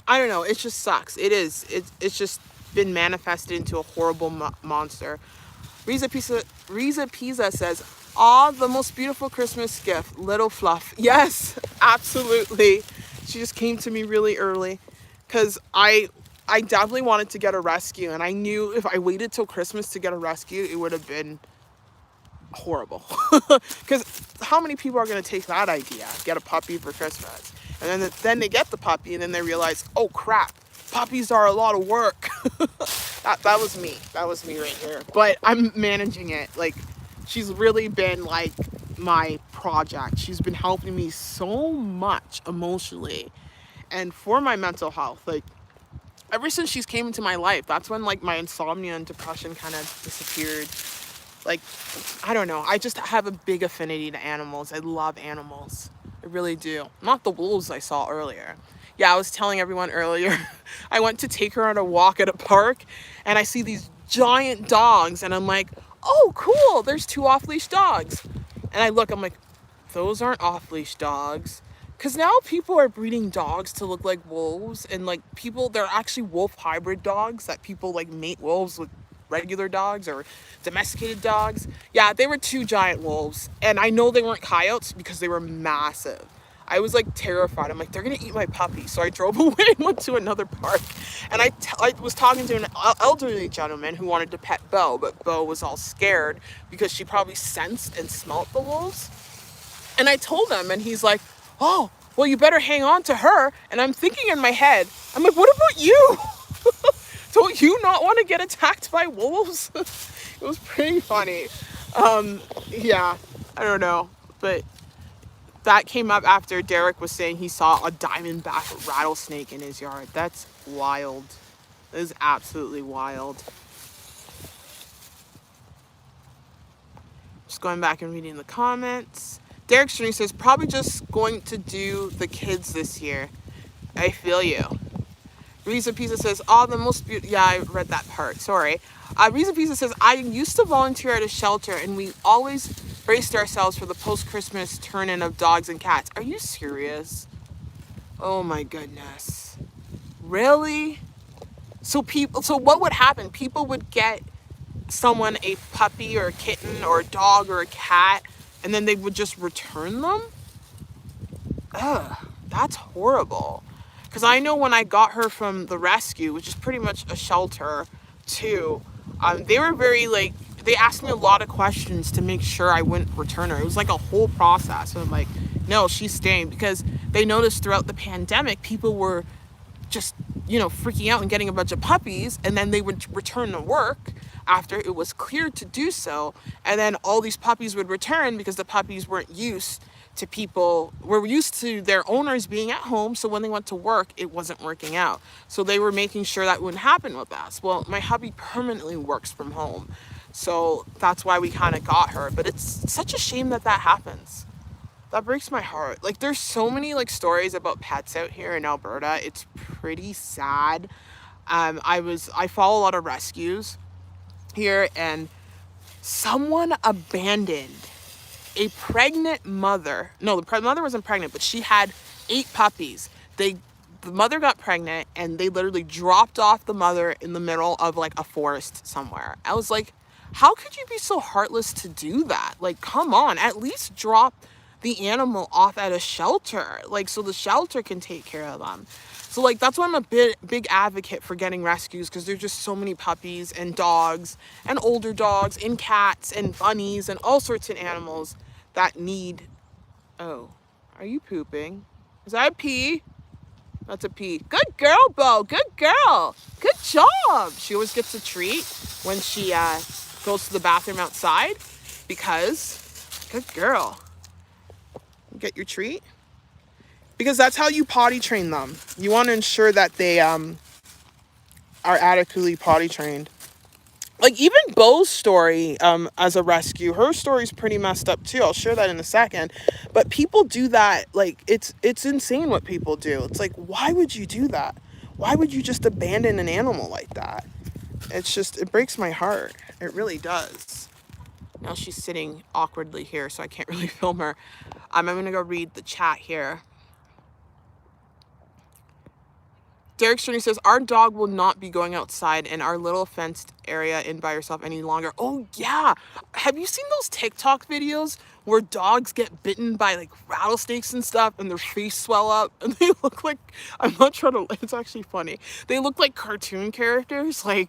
I don't know. It just sucks. It is. It's just been manifested into a horrible monster. Riza Pisa says, "Aw, the most beautiful Christmas gift, little Fluff." Yes, absolutely. She just came to me really early because I definitely wanted to get a rescue, and I knew if I waited till Christmas to get a rescue, it would have been horrible. Because how many people are going to take that idea, get a puppy for Christmas, and then they get the puppy, and then they realize, oh crap, puppies are a lot of work. That was me. That was me right here. But I'm managing it. Like, she's really been like my project. She's been helping me so much emotionally and for my mental health. Like, ever since she's came into my life, that's when like my insomnia and depression kind of disappeared. Like, I don't know. I just have a big affinity to animals. I love animals. I really do. Not the wolves I saw earlier. Yeah, I was telling everyone earlier, I went to take her on a walk at a park, and I see these giant dogs, and I'm like, oh, cool, there's 2 off-leash dogs. And I look, I'm like, those aren't off-leash dogs. Because now people are breeding dogs to look like wolves, and like they're actually wolf hybrid dogs that people like mate wolves with regular dogs or domesticated dogs. Yeah, they were 2 giant wolves, and I know they weren't coyotes because they were massive. I was like terrified. I'm like, they're gonna eat my puppy. So I drove away and went to another park. And I was talking to an elderly gentleman who wanted to pet Bo, but Bo was all scared because she probably sensed and smelt the wolves. And I told him, and he's like, oh, well, you better hang on to her. And I'm thinking in my head, I'm like, what about you? Don't you not want to get attacked by wolves? It was pretty funny. Yeah, I don't know, but that came up after Derek was saying he saw a diamondback rattlesnake in his yard. That's wild. That is absolutely wild. Just going back and reading the comments. Derek String says, probably just going to do the kids this year. I feel you. Riza Pisa says, oh, the most beautiful. Yeah, I read that part. Sorry. Riza Pisa says, I used to volunteer at a shelter, and we always braced ourselves for the post-Christmas turn-in of dogs and cats. Are you serious? Oh my goodness. Really? So what would happen? People would get someone a puppy or a kitten or a dog or a cat, and then they would just return them? Ugh, that's horrible. Because I know when I got her from the rescue, which is pretty much a shelter too, they were very like, they asked me a lot of questions to make sure I wouldn't return her. It was like a whole process. And I'm like, no, she's staying, because they noticed throughout the pandemic, people were just, freaking out and getting a bunch of puppies, and then they would return to work after it was cleared to do so. And then all these puppies would return because the puppies were used to their owners being at home. So when they went to work, it wasn't working out. So they were making sure that wouldn't happen with us. Well, my hubby permanently works from home, so that's why we kind of got her. But it's such a shame that happens. That breaks my heart. Like, there's so many like stories about pets out here in Alberta. It's pretty sad. I follow a lot of rescues here, and someone abandoned a pregnant mother. No, the mother wasn't pregnant, but she had 8 puppies. The mother got pregnant and they literally dropped off the mother in the middle of like a forest somewhere. I was like, how could you be so heartless to do that? Like, come on, at least drop the animal off at a shelter, like, so the shelter can take care of them. So like, that's why I'm a big advocate for getting rescues, because there's just so many puppies and dogs and older dogs and cats and bunnies and all sorts of animals that need. Oh, are you pooping? Is that a pee? That's a pee. Good girl, Bo. Good girl. Good job. She always gets a treat when she goes to the bathroom outside, because good girl. Get your treat. Because that's how you potty train them. You want to ensure that they are adequately potty trained. Like even Bo's story as a rescue, her story's pretty messed up too. I'll share that in a second. But people do that. Like it's insane what people do. It's like, why would you do that? Why would you just abandon an animal like that? It breaks my heart. It really does. Now she's sitting awkwardly here, so I can't really film her. I'm going to go read the chat here. Derek Sterney says, our dog will not be going outside in our little fenced area in by herself any longer. Oh, yeah. Have you seen those TikTok videos where dogs get bitten by like rattlesnakes and stuff and their face swell up and they look like, I'm not trying to, it's actually funny. They look like cartoon characters. Like,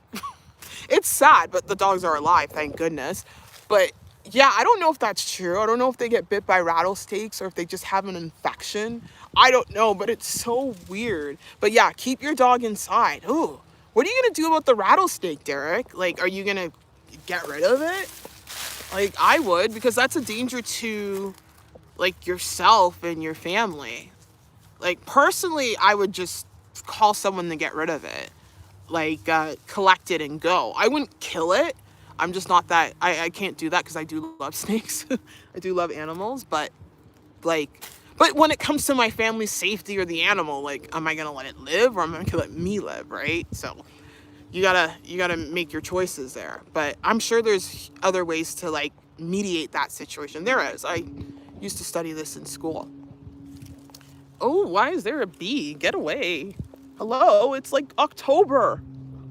it's sad, but the dogs are alive, thank goodness. But yeah, I don't know if that's true. I don't know if they get bit by rattlesnakes or if they just have an infection. I don't know, but it's so weird. But yeah, keep your dog inside. Ooh, what are you going to do about the rattlesnake, Derek? Like, are you going to get rid of it? Like, I would, because that's a danger to, like, yourself and your family. Like, personally, I would just call someone to get rid of it. Like, collect it and go. I wouldn't kill it. I'm just not that, I can't do that because I do love snakes. I do love animals, but like, but when it comes to my family's safety or the animal, like, am I going to let it live or am I going to let me live, right? So you gotta make your choices there. But I'm sure there's other ways to like mediate that situation. There is. I used to study this in school. Oh, why is there a bee? Get away. Hello, it's like October.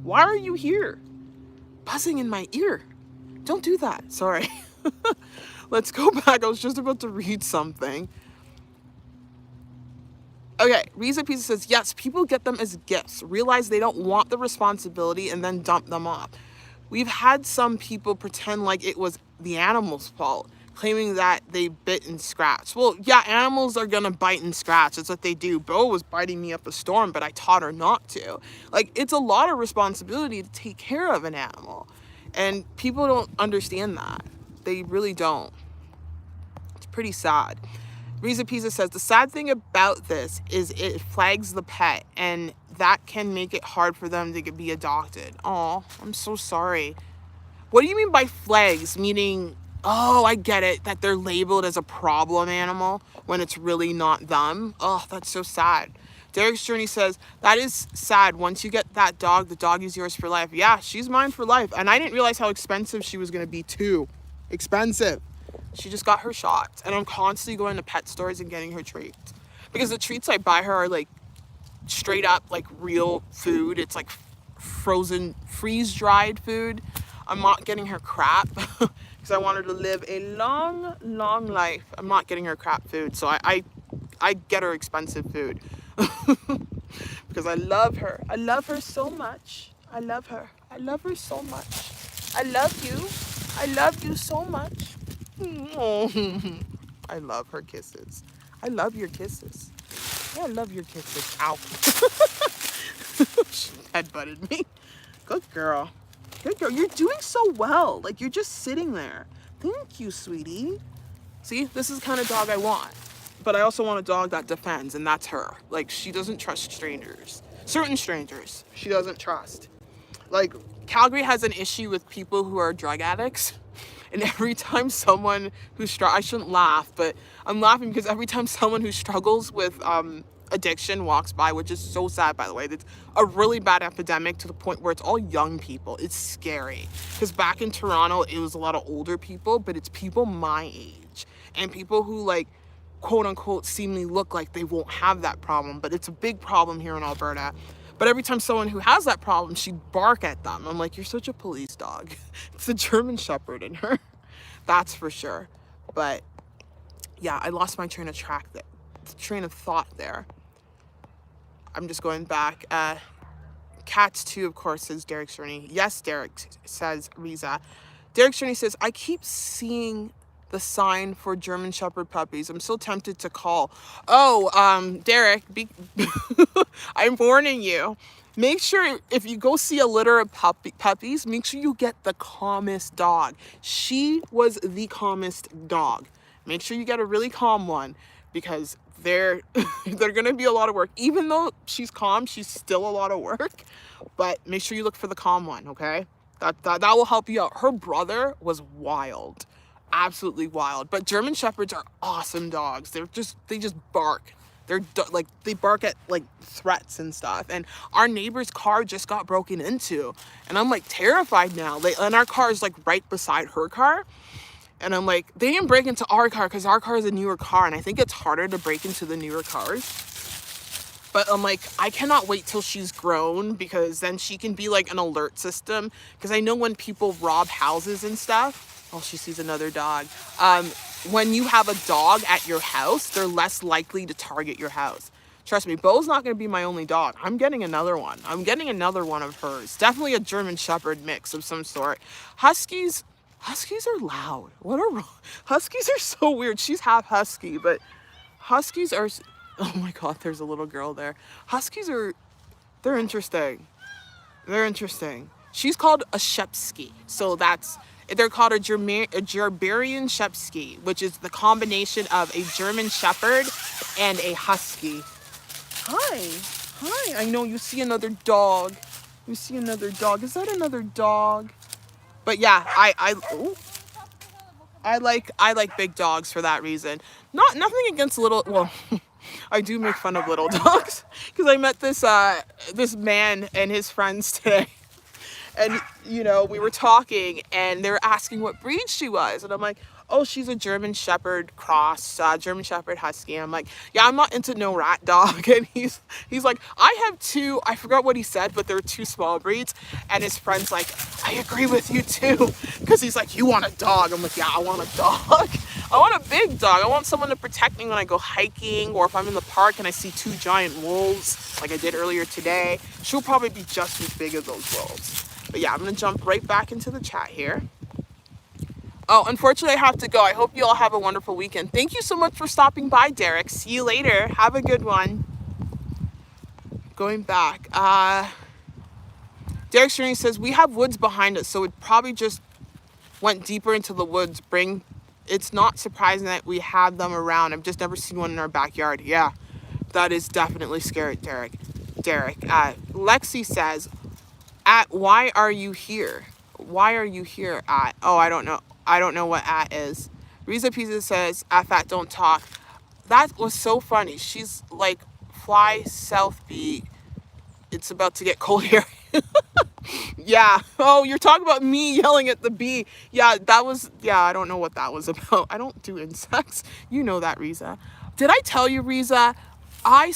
Why are you here? Buzzing in my ear. Don't do that. Sorry. Let's go back. I was just about to read something. Okay, Riza Pizza says, yes, people get them as gifts, realize they don't want the responsibility, and then dump them off. We've had some people pretend like it was the animal's fault, claiming that they bit and scratched. Well, yeah, animals are gonna bite and scratch. That's what they do. Bo was biting me up a storm, but I taught her not to. Like, it's a lot of responsibility to take care of an animal. And people don't understand that. They really don't. It's pretty sad. Riza Pizza says, the sad thing about this is it flags the pet, and that can make it hard for them to be adopted. Oh, I'm so sorry. What do you mean by flags? Meaning, oh, I get it, that they're labeled as a problem animal when it's really not them. Oh, that's so sad. Derek's Journey says, that is sad. Once you get that dog, the dog is yours for life. Yeah, she's mine for life. And I didn't realize how expensive she was going to be too. Expensive. She just got her shots. And I'm constantly going to pet stores and getting her treats. Because the treats I buy her are like straight up like real food. It's like frozen, freeze-dried food. I'm not getting her crap because I want her to live a long, long life. I'm not getting her crap food. So I get her expensive food because I love her. I love her so much. I love her. I love her so much. I love you. I love you so much. I love her kisses. I love your kisses. Yeah, I love your kisses. Ow. She headbutted me. Good girl. Good girl. You're doing so well. Like, you're just sitting there. Thank you, sweetie. See, this is the kind of dog I want. But I also want a dog that defends, and that's her. Like, she doesn't trust strangers. Certain strangers she doesn't trust. Like, Calgary has an issue with people who are drug addicts. And every time someone I shouldn't laugh, but I'm laughing because every time someone who struggles with addiction walks by, which is so sad, by the way, it's a really bad epidemic to the point where it's all young people. It's scary because back in Toronto, it was a lot of older people, but it's people my age. and people who like quote unquote seemingly look like they won't have that problem, but it's a big problem here in Alberta. But every time someone who has that problem, she'd bark at them. I'm like, you're such a police dog. It's the German Shepherd in her. That's for sure. But yeah, I lost my train of thought there. I'm just going back. Cats too, of course, says Derek Cerny. Yes, Derek, says Riza. Derek Cerny says, I keep seeing the sign for German Shepherd puppies. I'm so tempted to call. Oh, Derek, I'm warning you. Make sure if you go see a litter of puppies, make sure you get the calmest dog. She was the calmest dog. Make sure you get a really calm one, because they're gonna be a lot of work. Even though she's calm, she's still a lot of work. But make sure you look for the calm one, okay? That will help you out. Her brother was wild, absolutely wild. But German Shepherds are awesome dogs. They just bark. They bark at like threats and stuff. And our neighbor's car just got broken into, and I'm like terrified now. And our car is like right beside her car. And I'm like, they didn't break into our car because our car is a newer car, and I think it's harder to break into the newer cars. But I'm like, I cannot wait till she's grown, because then she can be like an alert system. Because I know when people rob houses and stuff, oh, she sees another dog. When you have a dog at your house, they're less likely to target your house. Trust me, Bo's not going to be my only dog. I'm getting another one. I'm getting another one of hers. Definitely a German Shepherd mix of some sort. Huskies are loud. Huskies are so weird. She's half husky, but huskies are, oh my God, there's a little girl there. They're interesting. They're interesting. She's called a Shepsky. So they're called a Gerberian Shepsky, which is the combination of a German Shepherd and a Husky. Hi. I know you see another dog. Is that another dog? But yeah, I like big dogs for that reason. Nothing against little. Well, I do make fun of little dogs, because I met this man and his friends today, and we were talking, and they were asking what breed she was, and I'm like, oh, she's a German Shepherd cross, German Shepherd Husky. And I'm like, yeah, I'm not into no rat dog. And he's like, I have two, I forgot what he said, but they're two small breeds. And his friend's like, I agree with you too. Because he's like, you want a dog? I'm like, yeah, I want a dog. I want a big dog. I want someone to protect me when I go hiking, or if I'm in the park and I see two giant wolves, like I did earlier today. She'll probably be just as big as those wolves. But yeah, I'm going to jump right back into the chat here. Oh, unfortunately, I have to go. I hope you all have a wonderful weekend. Thank you so much for stopping by, Derek. See you later. Have a good one. Going back. Derek Sterney says, we have woods behind us, so it probably just went deeper into the woods. It's not surprising that we have them around. I've just never seen one in our backyard. Yeah, that is definitely scary, Derek. Lexi says, why are you here? Why are you here at? Oh, I don't know. I don't know what at is. Riza Pizza says, fat don't talk. That was so funny. She's like, fly south bee. It's about to get cold here. Yeah. Oh, you're talking about me yelling at the bee. Yeah, I don't know what that was about. I don't do insects. You know that, Riza. Did I tell you, Riza? I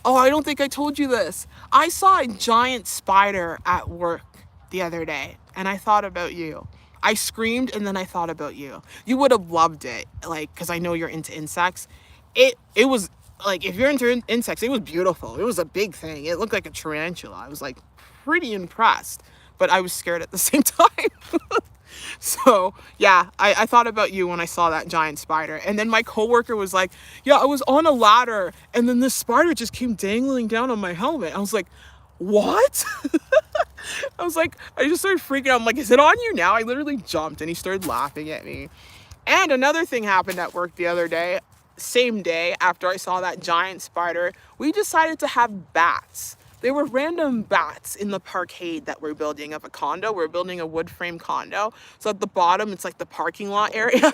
don't think I told you this. I saw a giant spider at work the other day, and I thought about you. I screamed, and then I thought about you. You would have loved it, like, because I know you're into insects. It was, like, if you're into insects, it was beautiful. It was a big thing. It looked like a tarantula. I was, like, pretty impressed, but I was scared at the same time. So, yeah, I thought about you when I saw that giant spider. And then my coworker was like, yeah, I was on a ladder, and then this spider just came dangling down on my helmet. I was like, what? I just started freaking out. I'm like, is it on you now? I literally jumped, and he started laughing at me. And another thing happened at work the other day. Same day after I saw that giant spider, we decided to have bats. They were random bats in the parkade that we're building of a condo. We're building a wood frame condo. So at the bottom, it's like the parking lot area. And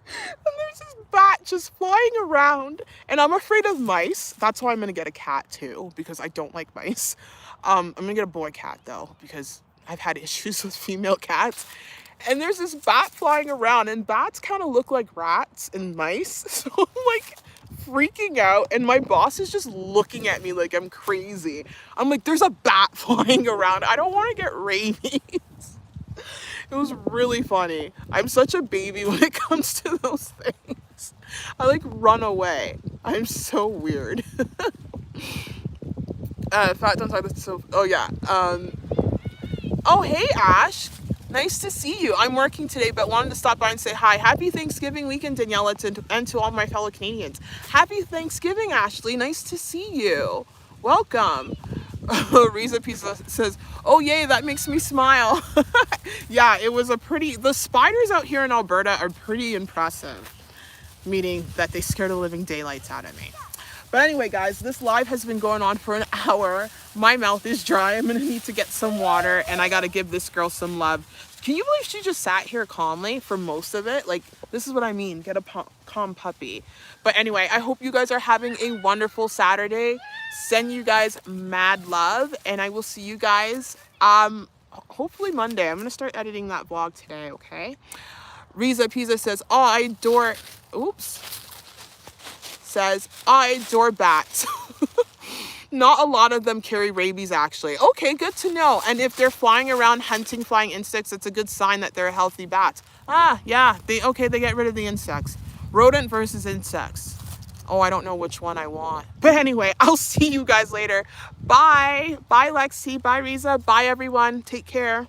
there's this bat just flying around. And I'm afraid of mice. That's why I'm going to get a cat too, because I don't like mice. I'm going to get a boy cat though, because I've had issues with female cats. And there's this bat flying around, and bats kind of look like rats and mice. So I'm like freaking out, and my boss is just looking at me like I'm crazy. I'm like, there's a bat flying around. I don't want to get rabies. It was really funny. I'm such a baby when it comes to those things. I like run away. I'm so weird. Fat don't talk so. Oh yeah. Oh hey Ash. Nice to see you. I'm working today, but wanted to stop by and say hi. Happy Thanksgiving weekend, Daniella, and to all my fellow Canadians. Happy Thanksgiving, Ashley. Nice to see you. Welcome. Riza Pizza says, oh yay, that makes me smile. Yeah, it was the spiders out here in Alberta are pretty impressive, meaning that they scare the living daylights out of me. But anyway, guys, this live has been going on for an hour. My mouth is dry. I'm gonna need to get some water, and I gotta give this girl some love. Can you believe she just sat here calmly for most of it? Like, this is what I mean, get a calm puppy. But anyway, I hope you guys are having a wonderful Saturday. Send you guys mad love, and I will see you guys hopefully Monday. I'm gonna start editing that vlog today, okay? Riza Pizza says, oh, I adore, says, I adore bats. Not a lot of them carry rabies, actually. Okay, good to know. And if they're flying around hunting flying insects, it's a good sign that they're healthy bats. Ah, yeah, they get rid of the insects. Rodent versus insects. Oh, I don't know which one I want. But anyway, I'll see you guys later. Bye. Bye, Lexi. Bye, Riza. Bye, everyone. Take care.